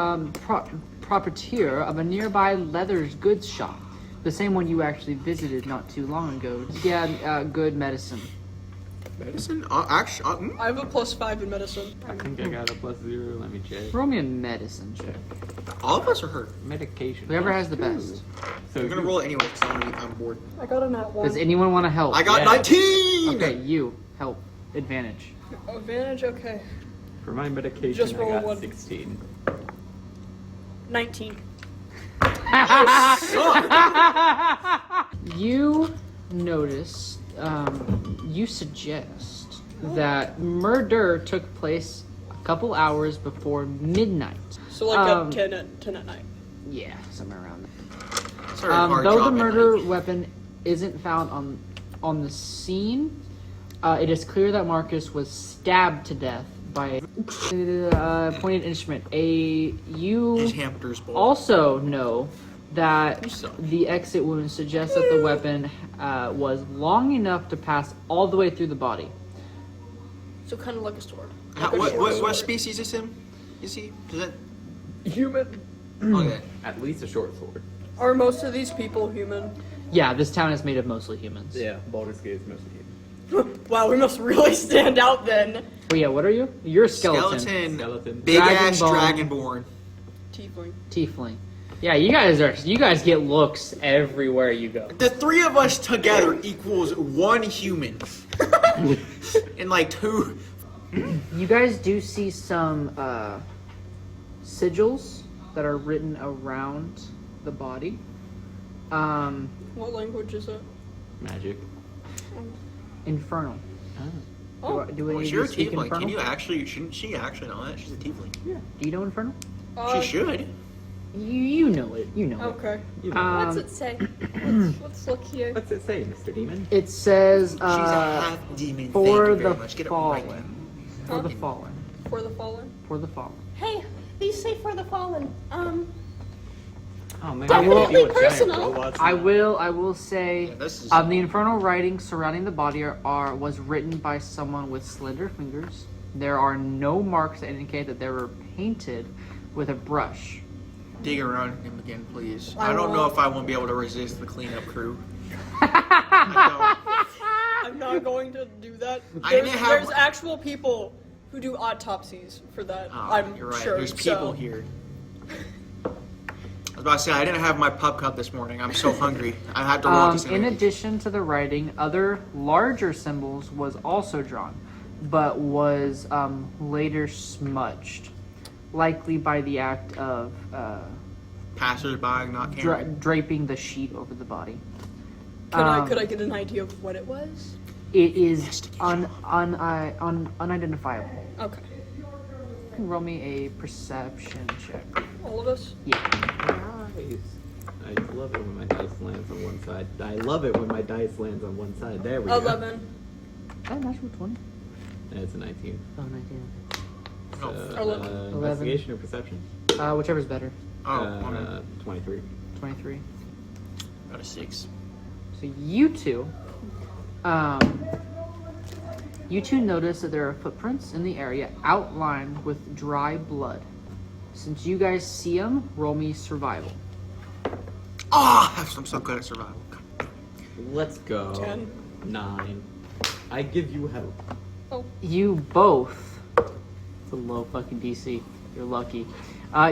proprietor of a nearby leather goods shop, the same one you actually visited not too long ago. Yeah, good medicine. Medicine? Actually, I have a +5 in medicine. I think I got a +0. Let me check. Roll me a medicine check. all of us are hurt. Medication. Whoever has the best. So I'm gonna you- roll it anyway because I'm bored. I got a nat 1. Does anyone want to help? I got Yeah. 19! Okay, you help. Advantage. Advantage. Okay. For my medication, Just I roll got one. 16. 19. You notice, you suggest that murder took place a couple hours before midnight. So like Um, at 10 at night. Yeah, somewhere around there. Sorry, hard Though the job at murder night. weapon isn't found on the scene, it is clear that Marcus was stabbed to death by a pointed instrument. You His hamster's bowl. also know that You suck. the exit wound suggests that the weapon was long enough to pass all the way through the body. So kind of like a sword. How, Like a short what sword. species is him? Is he? Is that? Human. Okay. At least a short sword. Are most of these people human? Yeah, this town is made of mostly humans. Yeah, Baldur's Gate is mostly human. Wow, we must really stand out then. But yeah, what are you? You're a skeleton. Skeleton. Big ass Dragonborn. dragonborn. Tiefling. Tiefling. Yeah, you guys get looks everywhere you go. The three of us together equals one human. And like two. You guys do see some sigils that are written around the body. What language is it? Magic. Infernal. Oh, Do any Well, of you're you a speak tiefling. Infernal? Can you actually? Shouldn't she actually know that? She's a tiefling. Do you know Infernal? She should. You know it. You know Okay. You know. What's it. it say? Let's look here. What's it say, Mr. Demon? It says She's a half demon. for Thank you the very much. Get it right. fallen. For the fallen. For the fallen. For the fallen. Hey, these say for the fallen. Oh man, Definitely personal. I will say Yeah, this is- the infernal writing surrounding the body was written by someone with slender fingers. There are no marks that indicate that they were painted with a brush. Dig around him again, please. I I don't know won't. if I won't be able to resist the cleanup crew. I I'm not going to do that. I There's, didn't have- there's actual people who do autopsies for that. don't. I'm You're right. sure. There's people so. here. I was about to say I didn't have my pub cup this morning. I'm so hungry. I had to roll this In addition to the writing, other larger symbols was also drawn, but was later smudged, likely by the act of Passersby not caring. draping the sheet over the body. Could I get an idea of what it was? It is unidentifiable. Okay. You can roll me a perception check. All of us? Yeah. Nice. I love it when my dice lands on one side. I love it when my dice lands on one side. There we go. 11. Oh, natural 20. And it's a 19. Oh, 19. Oh, 11. Investigation or perception? Whichever's better. okay. 23. 23. Got a 6. So you two notice that there are footprints in the area outlined with dry blood. Since you guys see them, roll me survival. I'm so good at survival. Let's go. 10. 9. I give you help. You both. It's a low fucking DC. You're lucky.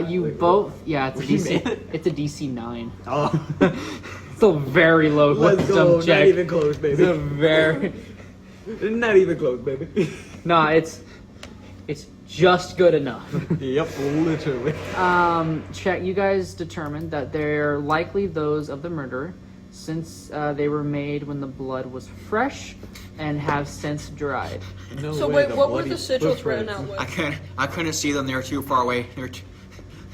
You Wait, both. what? Yeah, it's a What do you DC. mean? It's a DC 9. Oh. It's a very low Let's go. wisdom check. Not even close, It's baby. a very. Not even close, baby. Nah, it's just good enough. Yep, literally. Check. You guys determined that they're likely those of the murderer, since they were made when the blood was fresh and have since dried. No So way wait, the what were bloody the sigils written footprints- out with? I couldn't see them. They were too far away.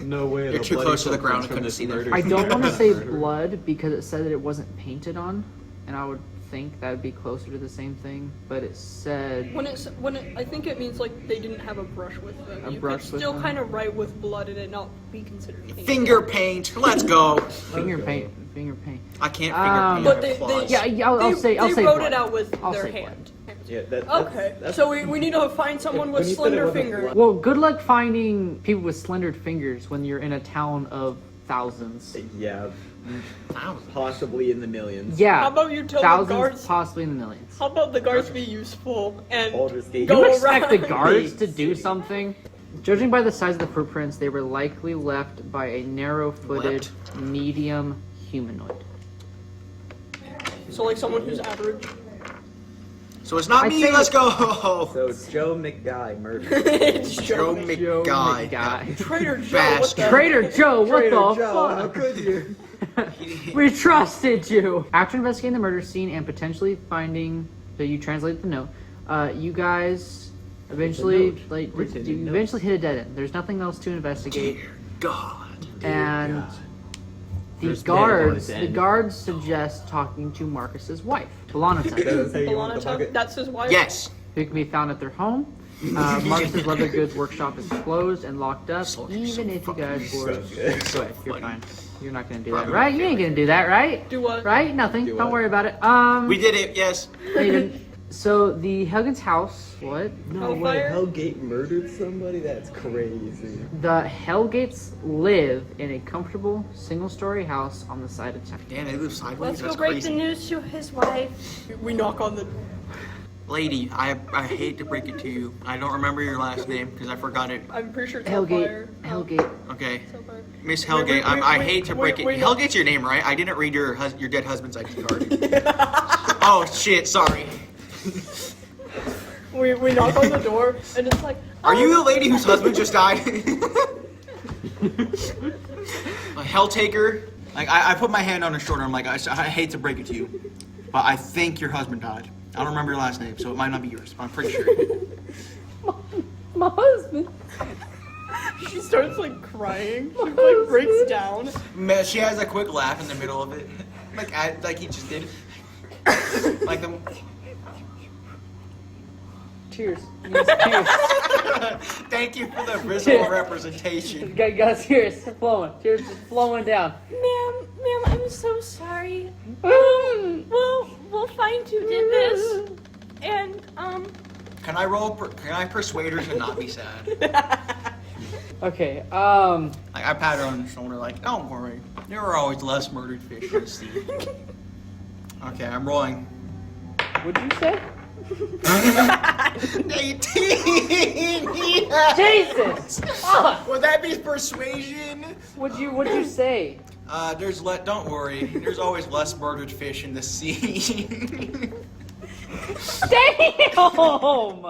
No way. They're the too bloody close to the ground, I footprints from couldn't this see them. murder I don't want to say murder. blood because it said that it wasn't painted on, and I would think that would be closer to the same thing. But it said When it, I think it means like they didn't have a brush with them. A You brush could with still them? kind of write with blood and it not be considered paint. Finger paint. Let's go. finger paint. Finger paint. I can't Um, finger But paint. they, my they, claws. Yeah, I'll say they wrote blood. it out with I'll their say hand. Yeah, that's, Okay, so we need to find someone with when you said it slender wasn't fingers. blood- Well, good luck finding people with slender fingers when you're in a town of thousands. Yeah, Thousands. possibly in the millions. Yeah, How about you tell the thousands, guards? possibly in the millions. How about the guards be useful and Baldur's Gate. go You expect the around? guards to do something? Judging by the size of the footprints, they were likely left by a narrow-footed, medium humanoid. So like someone who's average. So it's not I'd me. say- Let's go. So Joe McGuy murdered. It's Joe Joe McGuy. McGuy. Trader Joe. What Bastard. the? Trader Joe, what Trader the Joe, how fuck? could you? We trusted you. After investigating the murder scene and potentially finding that you translate the note, you guys eventually note? like Written you note. eventually hit a dead end. There's nothing else to investigate, Dear God. and the There's dead on guards its the end. guards suggest talking to Marcus's wife, Belanita, Doesn't say you want the Belanita? bucket. That's his wife. Yes. who can be found at their home. Marcus's leather goods workshop is closed and locked up. Even if you guys were, So good. go ahead, you're fine. You're not gonna do that, Probably right? not You ain't gonna do that, right? Do what? Right? Nothing. Do Don't what? worry about it. We did it. Yes. No, you didn't. So the Huggins house, what? No way, Hellfire? Hellgate murdered somebody? That's crazy. The Hellgates live in a comfortable single-story house on the side of town. Damn, they live sideways. Let's go That's break crazy. the news to his wife. We knock on the. Lady, I hate to break it to you. I don't remember your last name because I forgot it. I'm pretty sure it's Hellgate. Hellfire. Hellgate. Okay. Hellfire. Miss Hellgate, I hate to break it. wait, no. Hellgate's your name, right? I didn't read your dead husband's ID card. Oh shit! Sorry. We knock on the door and it's like. Are you the lady whose husband just died? A Helltaker. Like I put my hand on her shoulder. I'm like, I hate to break it to you, but I think your husband died. I don't remember your last name, so it might not be yours. But I'm pretty sure. My husband. She starts like crying. She like breaks down. Man, she has a quick laugh in the middle of it, like he just did. Like the. Cheers. Yes, cheers. Thank you for the visual representation. Guys, cheers. It's flowing. Cheers, it's flowing down. Ma'am, I'm so sorry. We'll find who did this. And, Can I persuade her to not be sad? Okay. Like I pat her on the shoulder, like, don't worry. There are always less murdered fish in the sea. Okay, I'm rolling. What'd you say? 18. Jesus! Fuck! Would that be persuasion? What'd you say? Don't worry. There's always less murdered fish in the sea. Damn!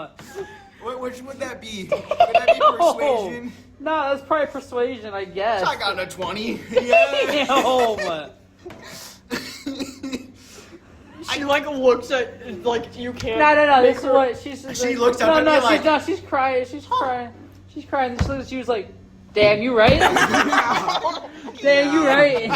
Which would that be? Would that be persuasion? No, that's probably persuasion, I guess. I got a 20. Yeah. Damn! She like looks at like you can't. No. make This is her- what she's. She looks up at me like- she's crying. She's crying. She's crying. She was like, "Damn, you right? Damn, you right."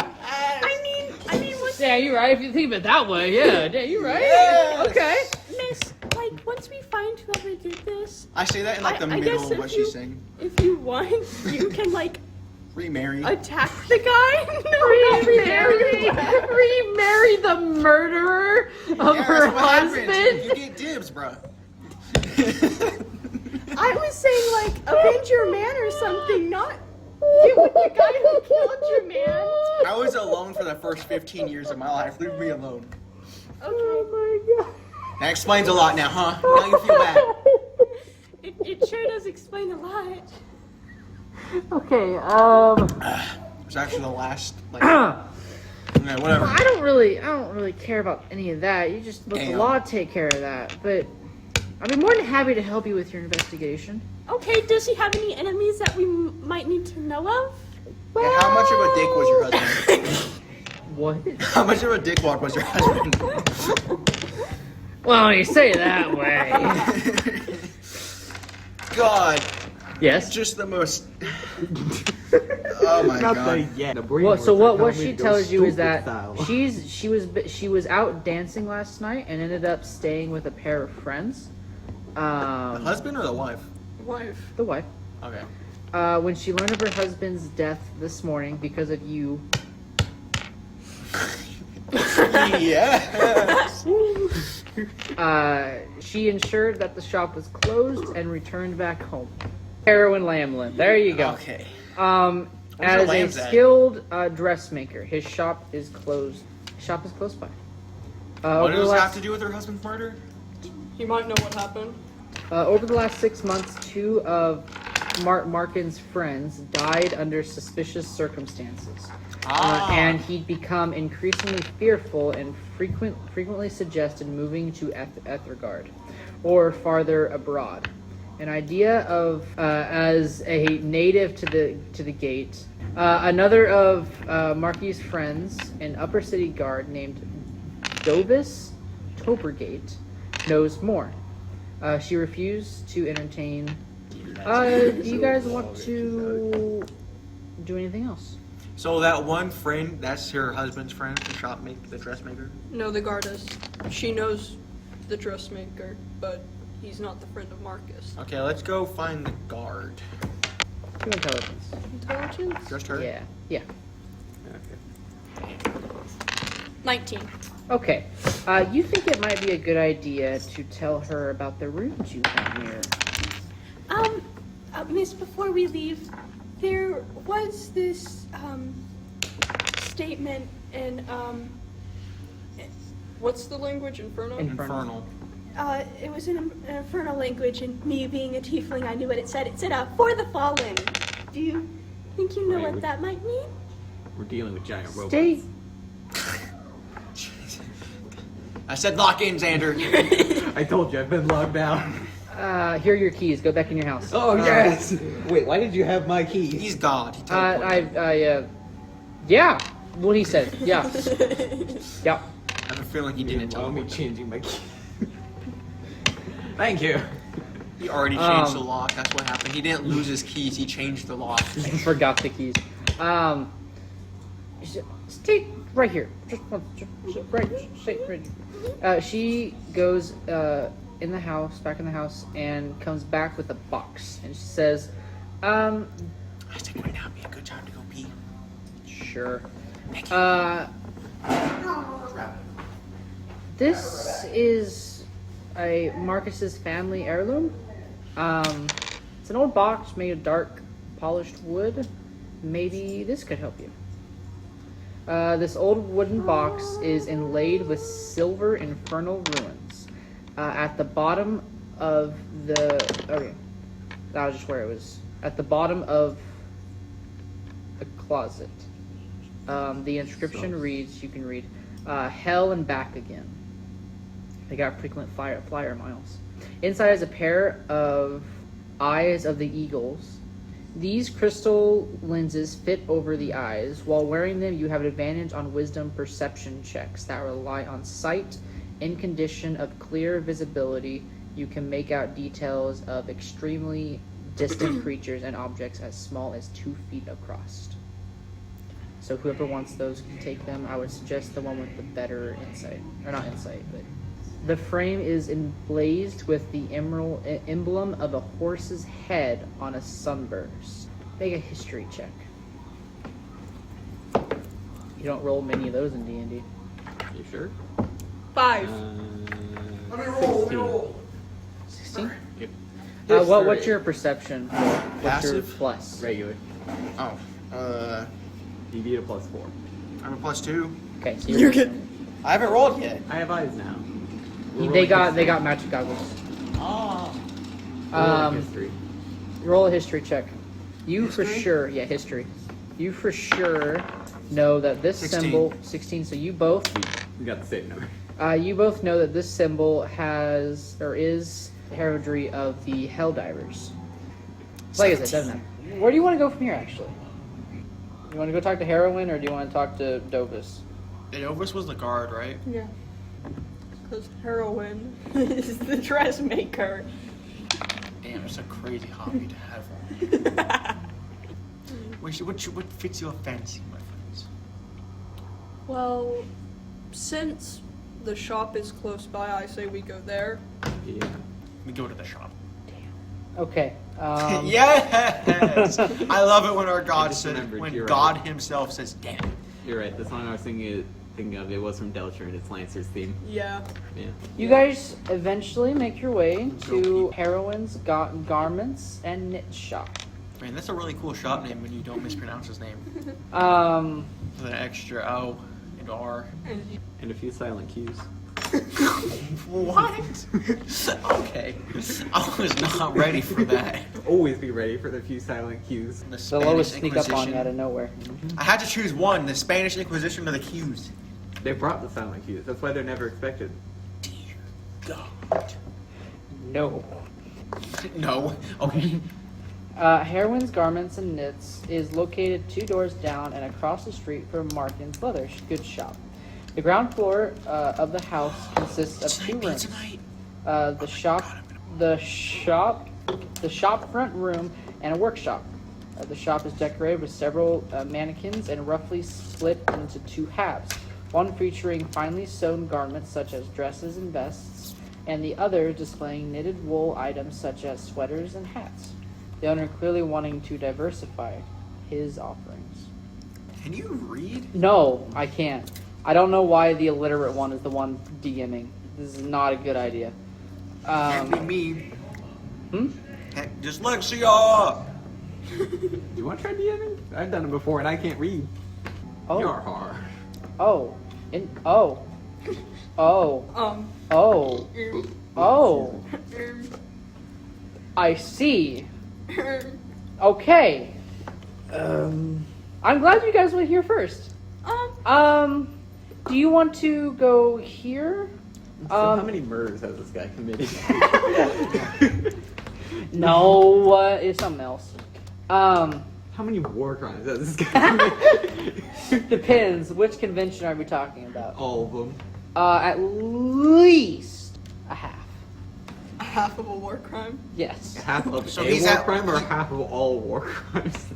Yeah, you're right. If you think of it that way, yeah, you're right. Yes! Okay. Miss, like, once we find whoever did this, I say that in like the I middle guess of what she's saying. if you want, you can, like, Remarry. attack the guy. Remarry the murderer of her that's what happens. husband. You get dibs, bruh. I was saying, like, avenge your man or something, not get with the guy who killed your man. I was alone for the first 15 years of my life. Leave me alone. Okay. Oh my god. That explains a lot now, huh? Now you feel bad. It sure does explain a lot. Okay. It was actually the last, like, yeah, whatever. I don't really care about any of that. You just let the Damn. law take care of that. But I'd be more than happy to help you with your investigation. Okay, does he have any enemies that we might need to know of? Yeah, how much of a dick was your husband? What? How much of a dickwad was your husband? Well, you say it that way. God, Yes. just the most. Oh my Not god. the yet. The brain Well, so works are what telling me she to go tells you is stupid that style. she was out dancing last night and ended up staying with a pair of friends. The husband or the wife? Wife. The wife. Okay. When she learned of her husband's death this morning because of you, Yes. she ensured that the shop was closed and returned back home. Heroin Lamlin. There you go. Okay. As your a lambs at? skilled dressmaker, his shop is closed. Shop is close by. What Over the does this have last to do with her husband's murder? He might know what happened. over the last 6 months, 2 of Markin's friends died under suspicious circumstances. And he'd become increasingly fearful and frequently suggested moving to Ethergard or farther abroad. An idea of as a native to the gate, another of Marky's friends, an upper city guard named Dovis Tobergate, knows more. She refused to entertain. Do you guys want to do anything else? So that one friend, that's her husband's friend, the dressmaker? No, the guardess. She knows the dressmaker, but he's not the friend of Marcus. Okay, let's go find the guard. 2 intelligence. Intelligence? Just her? Yeah. Okay. 19. Okay. You think it might be a good idea to tell her about the runes you found here? Miss, before we leave, there was this, statement in, What's the language? Inferno? Infernal. it was in an infernal language, and me being a tiefling, I knew what it said. It said, for the fallen. Do you think you know Wait, what that might mean? We're dealing with giant robots. Stay. I said lock in, Xander. I told you, I've been logged out. Here are your keys. Go back in your house. Oh, yes! Wait, why did you have my keys? He's God. He teleported. Yeah. What he said. Yeah. Yeah. I have a feeling he You didn't didn't allow me teleport. changing my keys. Thank you. He already changed the lock. That's what happened. He didn't lose his keys. He changed the lock. Forgot the keys. Stay right here. Just stay right here. She goes in the house, back in the house, and comes back with a box. And she says, I think right now would be a good time to go pee. sure. Thank you. This is a Marcus's family heirloom. It's an old box made of dark, polished wood. Maybe this could help you. This old wooden box is inlaid with silver infernal ruins. At the bottom of the... Okay. That was just where it was. At the bottom of the closet. The inscription reads, you can read, Hell and Back Again. They got frequent flyer miles. Inside is a pair of eyes of the eagles. These crystal lenses fit over the eyes. While wearing them, you have an advantage on wisdom perception checks that rely on sight. In condition of clear visibility, you can make out details of extremely distant creatures and objects as small as 2 feet across. So whoever wants those can take them. I would suggest the one with the better insight. Or not insight, but... The frame is emblazed with the emblem of a horse's head on a sunburst. Make a history check. You don't roll many of those in D&D. You sure? 5. Let me roll. 16? Yep. What's your perception? What's your Passive? plus? Regular. Oh, You get a +4. I'm a +2. Okay, so You're good. I haven't rolled yet. I have eyes now. They got magic goggles. Oh. History. Roll a history check. You for History? sure, yeah, history. You for sure know that this 16. symbol, 16. So you both, We got the same number. you both know that this symbol has or is heraldry of the Helldivers. Like I said, it doesn't matter. Where do you want to go from here, actually? You want to go talk to Heroin, or do you want to talk to Dovus? Elvis was the guard, right? Yeah. Because heroin is the dressmaker. Damn, it's a crazy hobby to have. What fits your fancy, my friends? Well, since the shop is close by, I say we go there. Yeah. We go to the shop. Okay. Yes! I love it when our God just says, remembered, when you're God right. himself says, damn. You're right. The song I was thinking of, it was from Delcher and it's Lancer's theme. Yeah. Yeah. You guys eventually make your way to Heroin's Garments and Knit Shop. Man, that's a really cool shop name when you don't mispronounce his name. With an extra O and R. And a few silent cues. What? Okay. I was not ready for that. Always be ready for the few silent cues. The The lowest Spanish sneak up on you Inquisition. out of nowhere. I had to choose one, the Spanish Inquisition or the Q's. They brought the silent cues. That's why they're never expected. God. No. No. Okay. Heroin's Garments and Knits is located 2 doors down and across the street from Markin's Leather Goods Shop. The ground floor of the house consists of 2 rooms. Tonight. The shop front room, and a workshop. The shop is decorated with several mannequins and roughly split into 2 halves. One featuring finely sewn garments such as dresses and vests, and the other displaying knitted wool items such as sweaters and hats. The owner clearly wanting to diversify his offerings. Can you read? No, I can't. I don't know why the illiterate one is the one DMing. This is not a good idea. Can't be me. Hmm? Dyslexia! Do you want to try DMing? I've done it before and I can't read. Oh. You're hard. Oh. Oh. Oh. Um. Oh. Oh. um, I see. Okay. I'm glad you guys were here first. Do you want to go here? So how many murders has this guy committed? No, it's something else. How many war crimes has this guy committed? Depends. Which convention are we talking about? All of them. At least a half. Half of a war crime. Yes. Half of So a he's war at- crime or half of all war crimes?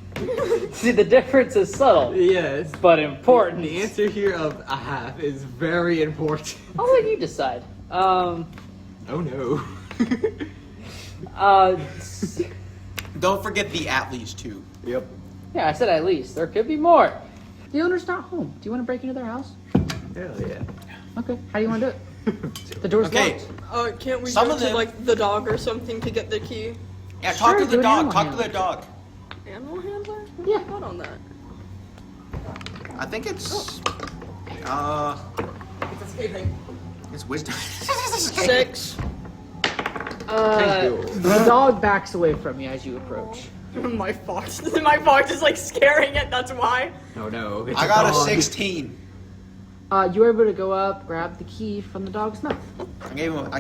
See, the difference is subtle, Yes. but important. The answer here of a half is very important. I'll let you decide. Oh no. Don't forget the at least 2. Yep. Yeah, I said at least. There could be more. The owner's not home. Do you want to break into their house? Hell yeah. Okay. How do you want to do it? The door's Okay. locked. Can't we Some go of to them- like the dog or something to get the key? Yeah, talk Sure, to do the an dog. animal Talk to the handler. dog. Animal handler? Yeah. Not on that. I think it's. It's wisdom. 6. The dog backs away from you as you approach. My fox. My fox is like scaring it. That's why. Oh no. It's I got a dog. 16. You were able to go up, grab the key from the dog's mouth. I gave him a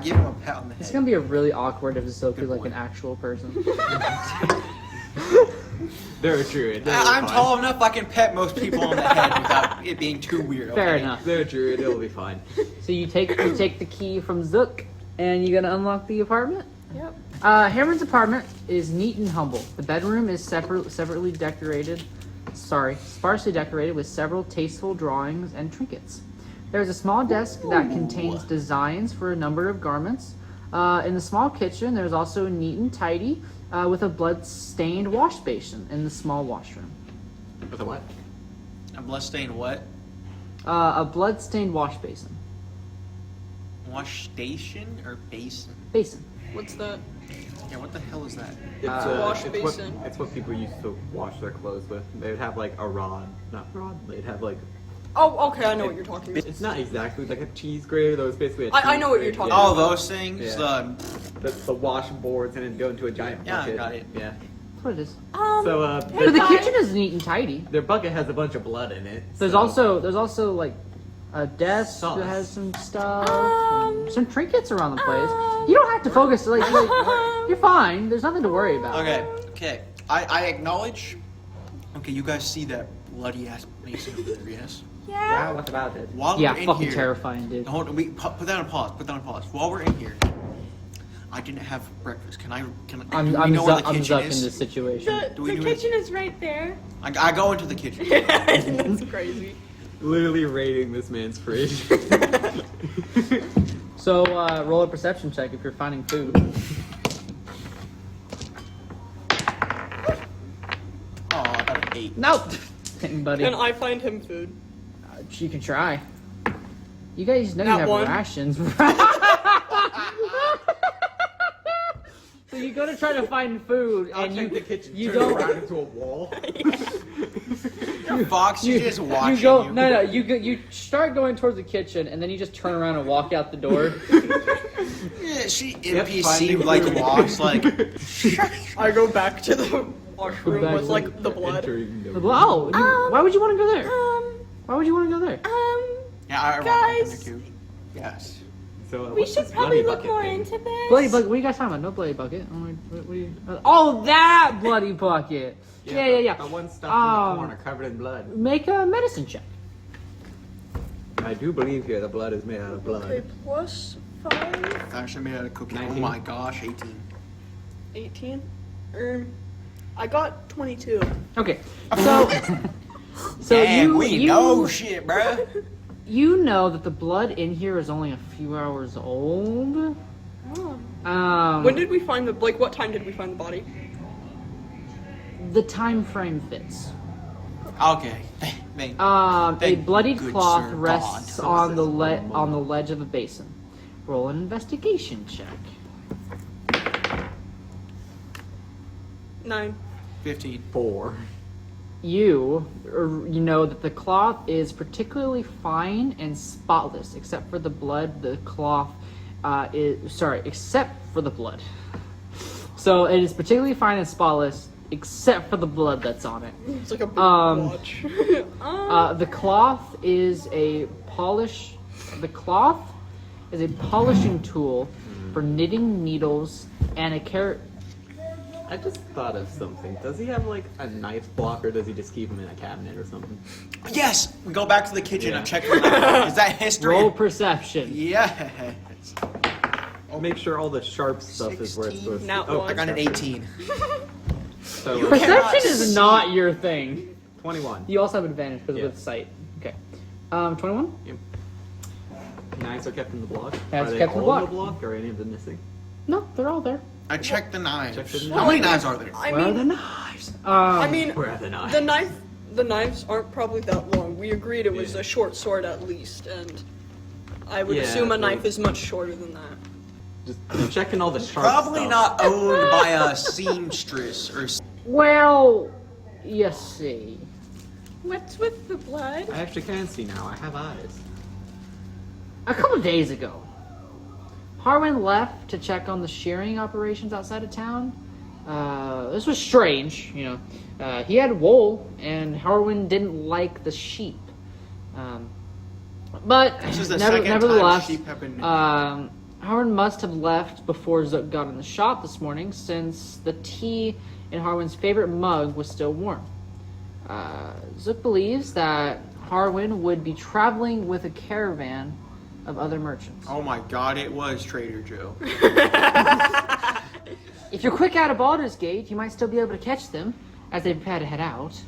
pat on the It's head. gonna be a really awkward if Zoki Good like point. an actual person. They're true. I'm tall enough I can pet most people on the head without it being too weird. Fair okay? enough. They're true. It'll be fine. So you take the key from Zook, and you're gonna unlock the apartment. Yep. Herman's apartment is neat and humble. The bedroom is separately decorated sparsely decorated with several tasteful drawings and trinkets. There is a small desk that contains designs for a number of garments. In the small kitchen, there's also neat and tidy with a blood-stained wash basin in the small washroom. With a what? A bloodstained what? A blood-stained wash basin. Wash station or basin? Basin. What's that? Yeah, what the hell is that? It's wash it's basin. It's what people used to wash their clothes with. They would have like a rod, not rod. They'd have like. Oh, okay, I know what you're talking about. It's not exactly like a cheese grater, though. It's basically a cheese I know what you're grater. talking Oh, about. those things? Yeah. That's the washboards and then go into a giant Yeah, I bucket. got it. Yeah. That's what it is. So Hey, But the guys. kitchen is neat and tidy. their bucket has a bunch of blood in it. There's so- also like a desk Sauce. that has some stuff, Um, and some trinkets around the place. You don't have to focus. Like you're fine. There's nothing to worry about. Okay. I acknowledge. Okay, you guys see that bloody ass basin over there, yes? Yeah, what about it? While Yeah, we're in fucking here, terrifying, dude. Hold on, put that on pause. Put that on pause. While we're in here, I didn't have breakfast. Can I? Do we I'm know where the I'm kitchen zuck in is? this situation. The, Do we the do it? kitchen is right there. I go into the kitchen. That's crazy. Literally raiding this man's fridge. So roll a perception check if you're finding food. Oh, I got an 8. Nope. Dang, buddy. And I find him food. You can try. You guys know you Not have one. rations. So you go to try to find food, and you you turn don't. around into a wall. Fox, you just watching you go you. no you start going towards the kitchen, and then you just turn around and walk out the door. Yeah, she Yep, NPC finding like food. walks like. I go back to the washroom Back with to like the blood. Entering the Oh, why would you want to go there? Um, Why would you want to go there? Yeah, I Guys. too. Yes. So, we what's should this probably bloody look bucket more thing? into this. Bloody bucket. What are you guys talking about? No bloody bucket. What are you? Oh, that bloody bucket. Yeah. The one stuck in the corner, covered in blood. Make a medicine check. I do believe here the blood is made out of blood. Okay, plus 5, Actually made out of cookie. 19. Oh my gosh, 18. 18. I got 22. Okay. So Damn, you know shit, bruh. you know that the blood in here is only a few hours old. Oh. When did we find the what time did we find the body? The time frame fits. Okay. Thank A Thank bloodied good cloth sir rests God. on the ledge of a basin. Roll an investigation check. 9. 15. 4. You know that the cloth is particularly fine and spotless, except for the blood. The cloth except for the blood. So it is particularly fine and spotless, except for the blood that's on it. It's like a big watch. The cloth is a polish. The cloth is a polishing tool for knitting needles and a carrot. I just thought of something. Does he have like a knife block, or does he just keep them in a cabinet or something? Yes! We go back to the kitchen Yeah. and check for that. Is that history? Roll perception. Yes. Make sure all the sharp stuff is where it's 16. supposed to. Now Oh, I got an 18. So You Perception cannot is see. not your thing. 21. You also have advantage because Yeah. of sight. Okay. 21? Knives are kept in the block. Knives are they kept in the all block. or any of them missing? No, they're all there. I checked the knives. Check the How many knives are there? I Where are mean, the knives? I mean, Where are the knives? the knives aren't probably that long. We agreed it was Yeah. a short sword at least, and I would Yeah, assume a so- knife is much shorter than that. Just checking all the sharp Probably stuff. not owned by a seamstress or. Well, you see. What's with the blood? I actually can see now. I have eyes. A couple of days ago, Harwin left to check on the shearing operations outside of town. This was strange, you know. He had wool, and Harwin didn't like the sheep. But This is the never- second nevertheless, time sheep have been. Harwin must have left before Zook got in the shop this morning, since the tea in Harwin's favorite mug was still warm. Zook believes that Harwin would be traveling with a caravan of other merchants. Oh my god, it was Trader Joe. If you're quick out of Baldur's Gate, you might still be able to catch them as they prepare to head out.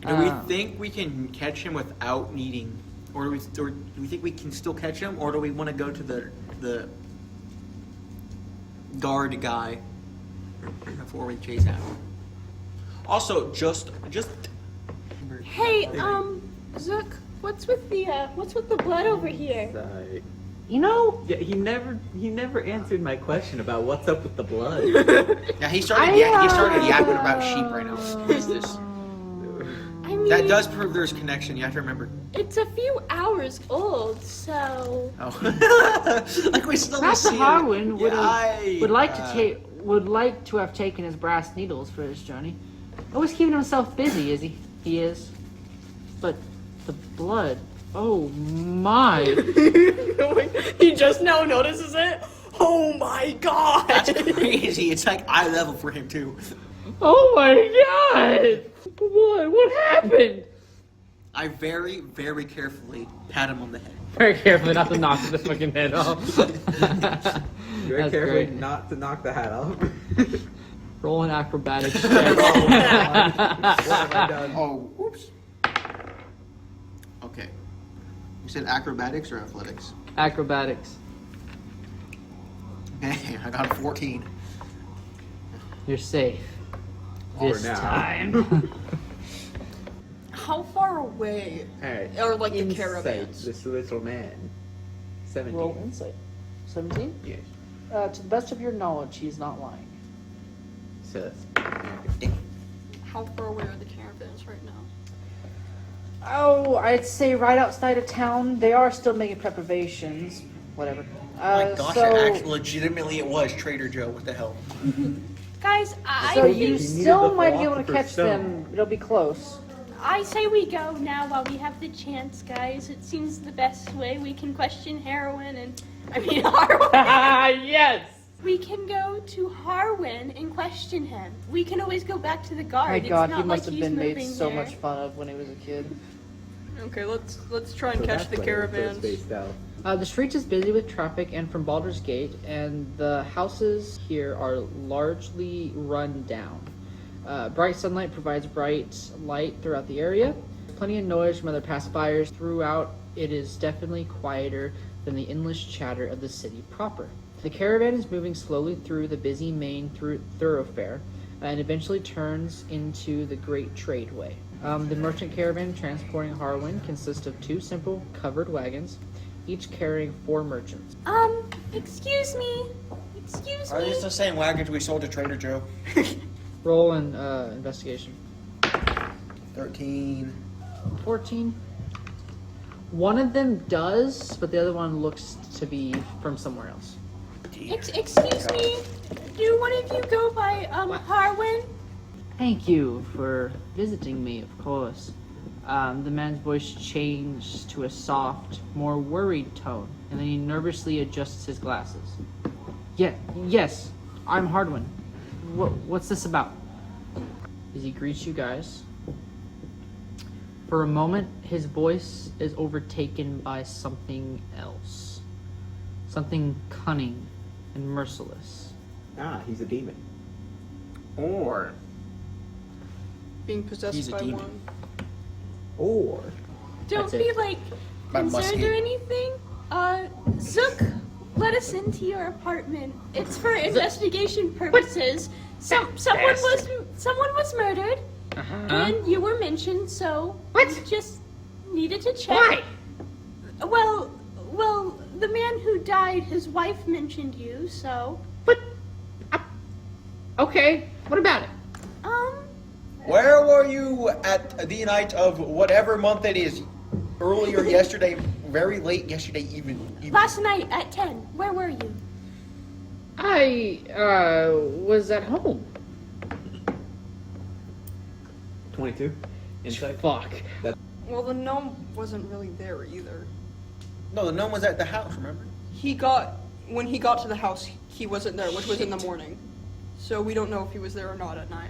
Do we think we can catch him without needing, or do we think we can still catch him, or do we want to go to the guard guy before we chase after him? Also, just. Hey, Zook, what's with the blood over here? You know, Yeah, he never answered my question about what's up with the blood. Yeah, he started yapping about sheep right now. Who's this? I mean, That does prove there's connection. You have to remember. it's a few hours old, so Oh, like we still Master see Harwin it. would like to have taken his brass needles for his journey. Always keeping himself busy, is he? He is. But the blood, oh my! He just now notices it. Oh my god! That's crazy. It's like eye level for him too. Oh my god! What happened? I very, very carefully pat him on the head. Very carefully not to knock the fucking head off. Very That's careful great. not to knock the hat off. Roll an acrobatics check. What have I done? Oh, whoops. Okay. You said acrobatics or athletics? Acrobatics. Okay, I got a 14. You're safe. For This now. time. How far away Alright. are like the Insight, caravans? this little man. 17. Roll insight. 17? Yes. To the best of your knowledge, he's not lying. So How far away are the caravans right now? Oh, I'd say right outside of town. They are still making preparations. Whatever. Oh my gosh, so, legitimately it was Trader Joe. What the hell? guys, I so think you needed still the might be able to philosopher's catch stone. them. It'll be close. I say we go now while we have the chance, guys. It seems the best way. We can question Harwin and Harwin. Yes! We can go to Harwin and question him. We can always go back to the guard. My It's God, not he must like have he's been made moving so there. much fun of when he was a kid. Okay, let's try and So catch that's the why they're caravans. spaced out. The street is busy with traffic and from Baldur's Gate, and the houses here are largely run down. Bright sunlight provides bright light throughout the area. Plenty of noise from other passerbyers throughout. It is definitely quieter than the endless chatter of the city proper. The caravan is moving slowly through the busy main thoroughfare and eventually turns into the Great Tradeway. The merchant caravan transporting Harwin consists of 2 simple covered wagons, each carrying 4 merchants. Excuse me. Excuse Are me. these the same wagons we sold to Trader Joe? Roll an investigation. 13. 14. One of them does, but the other one looks to be from somewhere else. Excuse me. Do one of you go by Harwin? Thank you for visiting me, of course. The man's voice changed to a soft, more worried tone, and then he nervously adjusts his glasses. Yes, I'm Hardwin. What's this about? As he greets you guys, for a moment, his voice is overtaken by something else. Something cunning and merciless. Ah, he's a demon. Or Being possessed He's a by demon. one. Or Don't That's be it. like My concerned musket. or anything. Zook, let us into your apartment. It's for investigation purposes. Someone was murdered, and you were mentioned, so we just needed to check. Why? Well, the man who died, his wife mentioned you, so Okay, what about it? where were you at the night of whatever month it is? Earlier yesterday, very late yesterday evening. last night at 10. Where were you? I was at home. 22. Insight. Fuck. Well, the gnome wasn't really there either. No, the gnome was at the house. Remember? When he got to the house, he wasn't there, which was in the morning. So we don't know if he was there or not at night.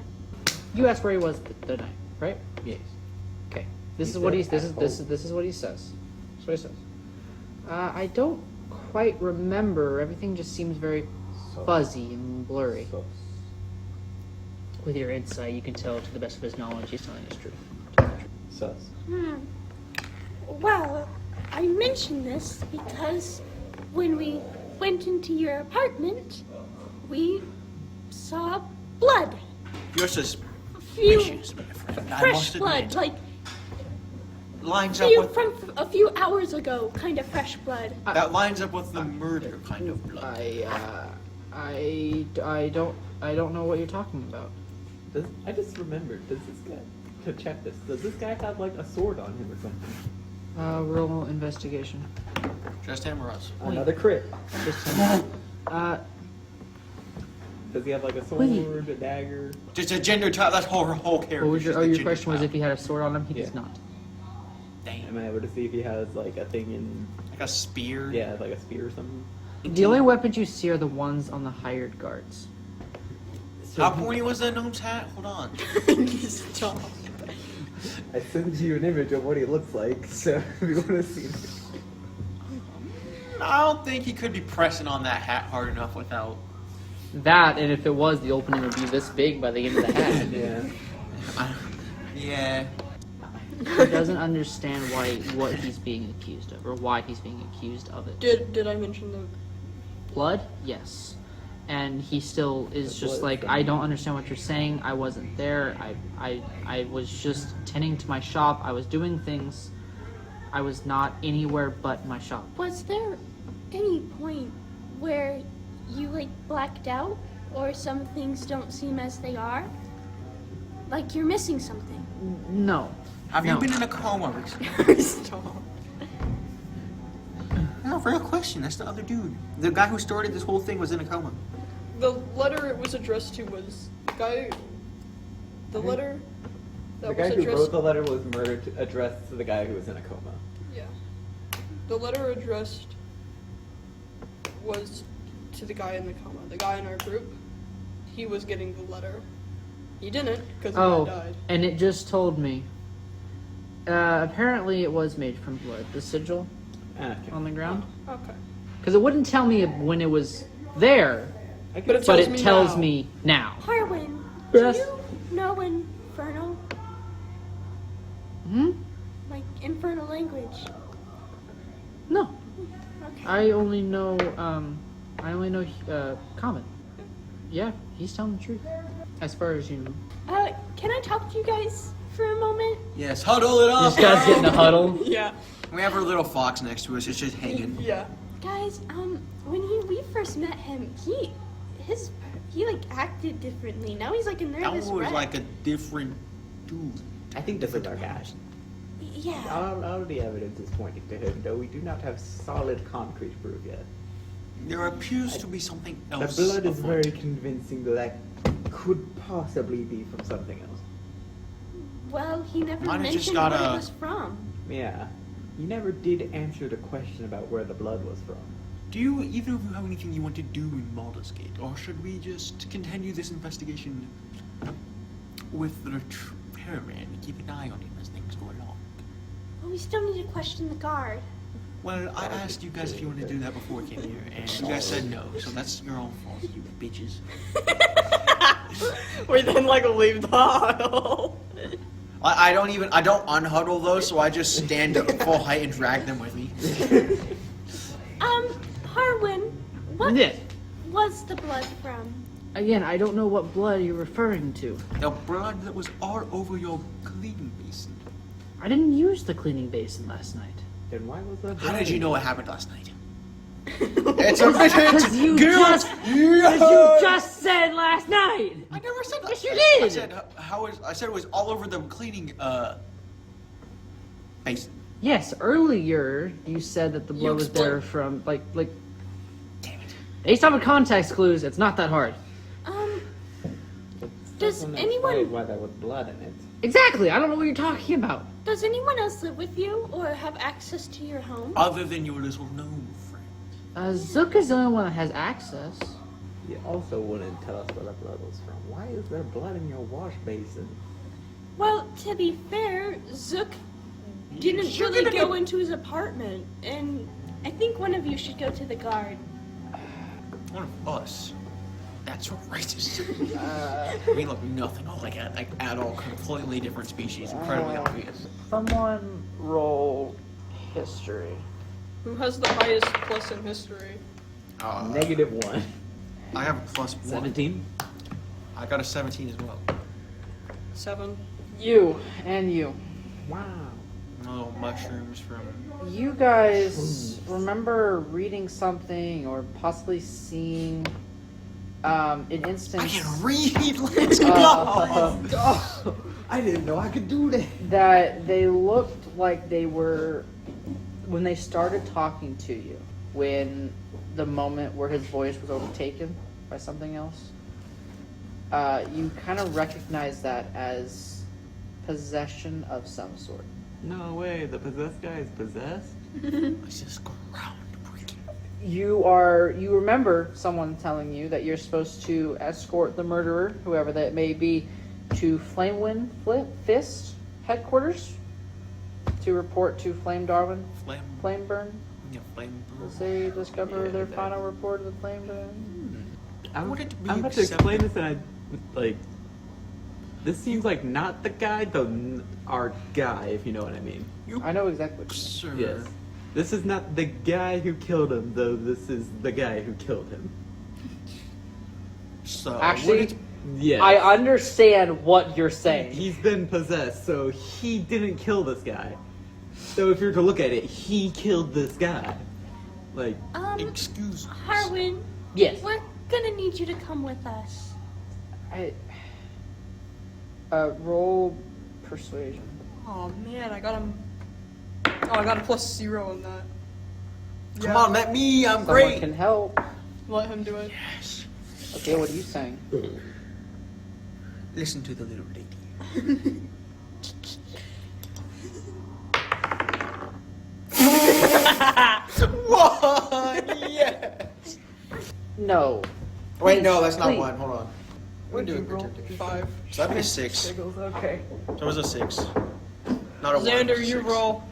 You asked where he was the night, right? Yes. Okay. This He is what said he's. This at is this home. is this is what he says. That's what he says. I don't quite remember. Everything just seems very fuzzy and blurry. So, With your insight, you can tell to the best of his knowledge he's telling us truth. sus. Well, I mention this because when we went into your apartment, we saw blood. You're Few suspicious, my friend. I fresh must blood, admit. like Lines up few with from a few hours ago, kind of fresh blood. that lines up with the murder kind of blood. I don't know what you're talking about. I just remembered, does this guy, to check this, does this guy have like a sword on him or something? Roll investigation. Just him or us? Another crit. Just Does he have like a sword, Wait. a dagger? Just a gender type. That's whole character. what was your, She's the your gender question was type. if he had a sword on him? He Yeah. does not. Damn. Am I able to see if he has like a thing in, Like a spear. yeah, like a spear or something? The only weapons you see are the ones on the hired guards. How pointy was that gnome's hat? Hold on. Stop. I sent you an image of what he looks like, so if you want to see it. I don't think he could be pressing on that hat hard enough without. That, and if it was, the opening would be this big by the end of the hat. Yeah. Yeah. He doesn't understand what he's being accused of, or why he's being accused of it. Did I mention the Blood? Yes. And he still is The just blood like, thing. I don't understand what you're saying. I wasn't there. I was just tending to my shop. I was doing things. I was not anywhere but my shop. Was there any point where you like blacked out, or some things don't seem as they are? Like you're missing something. No. Have No. you been in a coma recently? Stop. No, real question. That's the other dude. The guy who started this whole thing was in a coma. The letter it was addressed to was the guy. The letter that The guy was who addressed. wrote the letter was murdered, addressed to the guy who was in a coma. Yeah. The letter addressed was to the guy in the coma. The guy in our group, he was getting the letter. He didn't, because the Oh, guy died. and it just told me. Apparently it was made from blood. The sigil Okay. on the ground. Okay. Because it wouldn't tell me when it was there, I But guess but tells it me tells now. me now. Harwin, Yes. do you know Infernal? Hmm? Like Infernal language? No. Okay. I only know common. Yeah, he's telling the truth. As far as you know. Can I talk to you guys for a moment? Yes, huddle it up. This guy's getting a huddle. Yeah. We have our little fox next to us. It's just hanging. Yeah. Guys, when we first met him, he like acted differently. Now he's like a That nervous was wreck. like a different dude. I think this is our guy. Yeah. All the evidence is pointing to him, though we do not have solid concrete proof yet. There appears to be something The else. blood is afoot. very convincing that could possibly be from something else. Well, he never Might have just mentioned what got it a- was from. Yeah. He never did answer the question about where the blood was from. Do you either of you have anything you want to do in Baldur's Gate, or should we just continue this investigation with the repairman and keep an eye on him as things go along? Well, we still need to question the guard. Well, I asked you guys if you wanted to do that before I came here, and you guys said no, so that's your own fault, you bitches. We then like leave the huddle. I don't unhuddle those, so I just stand up full height and drag them with me. Harwin, what Yeah. was the blood from? Again, I don't know what blood you're referring to. The blood that was all over your cleaning basin. I didn't use the cleaning basin last night. Then why was that? How did you know what happened last night? It's a Because you Girls! you just said last night. I never said that. Yes, you I did. said I said it was all over the cleaning basin. Yes, earlier you said that the blood You was explained. there from like Damn it. based on the context clues. It's not that hard. Does Someone anyone- explained why there was blood in it? Exactly. I don't know what you're talking about. Does anyone else live with you or have access to your home? Other than your little gnome friend. Zook is the only one that has access. You also wouldn't tell us where the blood was from. Why is there blood in your wash basin? Well, to be fair, Zook didn't You're really gonna go be- into his apartment, and I think one of you should go to the guard. One of us. That's racist. We look nothing alike at all. Completely different species. Incredibly obvious. Someone roll history. Who has the highest plus in history? -1. I have a +1. 17. I got a 17 as well. 7. You and you. Wow. Little mushrooms from. You guys remember reading something or possibly seeing an I instance can read. Let's go. I didn't know I could do that. that they looked like they were when they started talking to you, when the moment where his voice was overtaken by something else, you kind of recognize that as possession of some sort. No way, the possessed guy is possessed? Let's just go around breaking. You remember someone telling you that you're supposed to escort the murderer, whoever that may be, to Flamewind Fist headquarters to report to Flame Darwin. Flameburn. Yeah, flame. As they discover Yeah, their that- final report of the Flameburn. I'm Would it be about to accepted? explain this and this seems like not the guy, our guy, if you know what I mean. I know exactly what you mean. Sir. Yes. This is not the guy who killed him, though this is the guy who killed him. So Actually, would it- Yes. I understand what you're saying. He's been possessed, so he didn't kill this guy. So if you're to look at it, he killed this guy. Like, excuse me. Harwin, Yes. we're gonna need you to come with us. Roll persuasion. Oh man, I got him. Oh, I got a +0 on that. Come on, let me. I'm Someone great. can help. Let him do it. Yes. Okay, what are you saying? Listen to the little lady. One. Yes. No. Wait, no, that's not Please. one. Hold on. What'd do you it roll? protective. 5. So that'd be a 6. Okay. So it was a 6. Not a 1. Xander, it was a you 6. roll.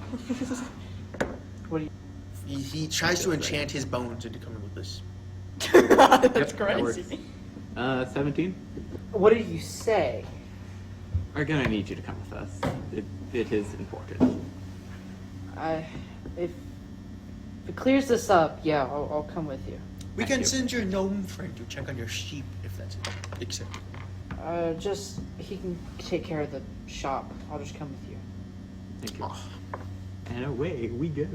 What do you? He tries to enchant his bones into coming with us. That's that crazy. 17? What did you say? We're gonna need you to come with us. It is important. If it clears this up, yeah, I'll come with you. We Thank can you. send your gnome friend to check on your sheep if that's acceptable. Just he can take care of the shop. I'll just come with you. Thank you. Oh, And away we go.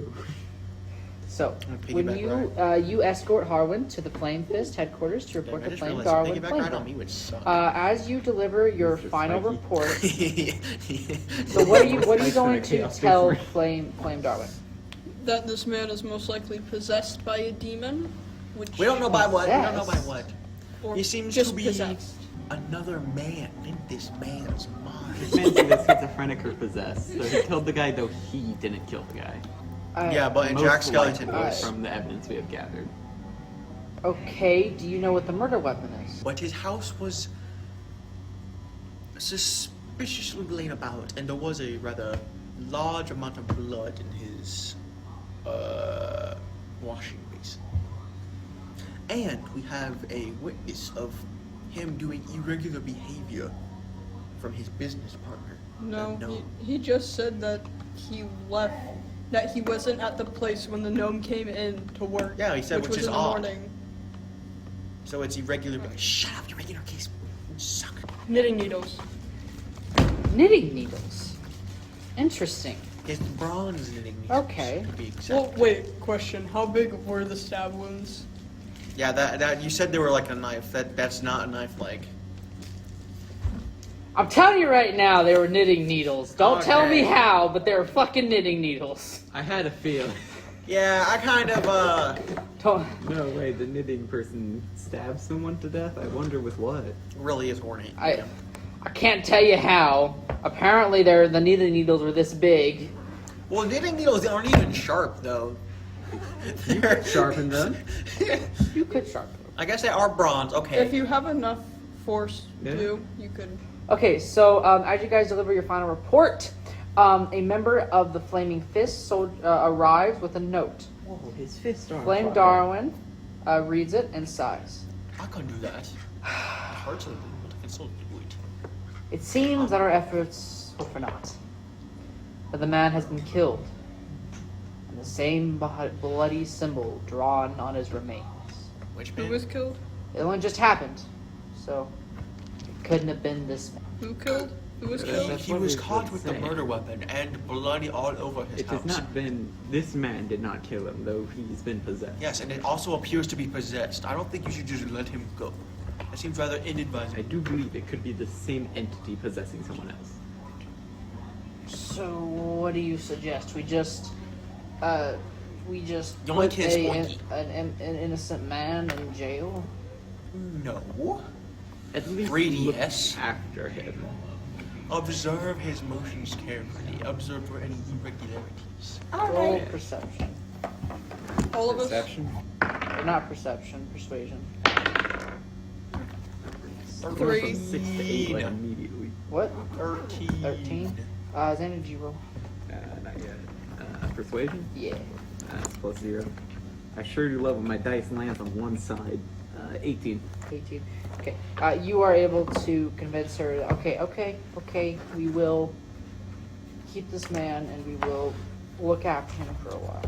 So I'm when piggyback you escort Harwin to the Flame Fist headquarters to damn, report I to just Flame realized Darwin piggyback right on Flame. me would suck. As you deliver your Mr. final Spiky. report, so what are you Spikes going in a to chaos tell space. Flame Darwin? That this man is most likely possessed by a demon, which We don't know by what. We don't know by Possessed? what. or He seems just to be possessed. another man in this man's This mind. man's either schizophrenic or possessed. So he killed the guy, though he didn't kill the guy. Yeah, but in Most Jack Skellington likely was. from the evidence we have gathered. Okay, do you know what the murder weapon is? But his house was suspiciously laid about, and there was a rather large amount of blood in his washing basin. And we have a witness of him doing irregular behavior from his business partner. No, the gnome. he just said that he left. That he wasn't at the place when the gnome came in to work. Yeah, he said, which was is in the odd. morning. So it's irregular. Shut up, irregular case. You suck. Knitting needles. Knitting needles. Interesting. It's bronze knitting needles. Okay. To be exact. Well, wait. Question: how big were the stab wounds? Yeah, that you said they were like a knife. That's not a knife like. I'm telling you right now, they were knitting needles. Don't tell me Okay. how, but they were fucking knitting needles. I had a feeling. Yeah, I kind of Don't- No way, the knitting person stabbed someone to death? I wonder with what? really is horny. I can't tell you how. Apparently, the knitting needles were this big. Well, knitting needles aren't even sharp though. You could sharpen them. You could sharpen them. I guess they are bronze. Okay. If you have enough force Yeah. to, you could. Okay, so as you guys deliver your final report, a member of the Flaming Fist arrives with a note. Whoa, his fists are on Flame fire. Darwin reads it and sighs. I can't do that. I heard something, but I can still do it. It seems that our efforts were for naught. That the man has been killed, and the same bloody symbol drawn on his remains. Which Who man? was killed? It only just happened, so it couldn't have been this man. Who killed? Who was He- killed? That's He what was it's caught with the saying. murder weapon and bloody all over his It house. has not been. This man did not kill him, though he's been possessed. Yes, and it also appears to be possessed. I don't think you should just let him go. That seems rather I inadvisable. do believe it could be the same entity possessing someone else. So what do you suggest? We just You only put can't Squonky. an innocent man in jail? No. At least Brady, look yes. after him. Observe his motions carefully. Observe for any irregularities. All Roll right. perception. All of us? Perception. Or not perception, persuasion. Went from 6 to 8 like 13. immediately. What? 13. 13? Xander, did you roll? Not yet. Persuasion. Yeah. That's plus 0. I sure do love when my dice lands on one side. 18. 18. Okay. You are able to convince her, okay, we will keep this man and we will look after him for a while.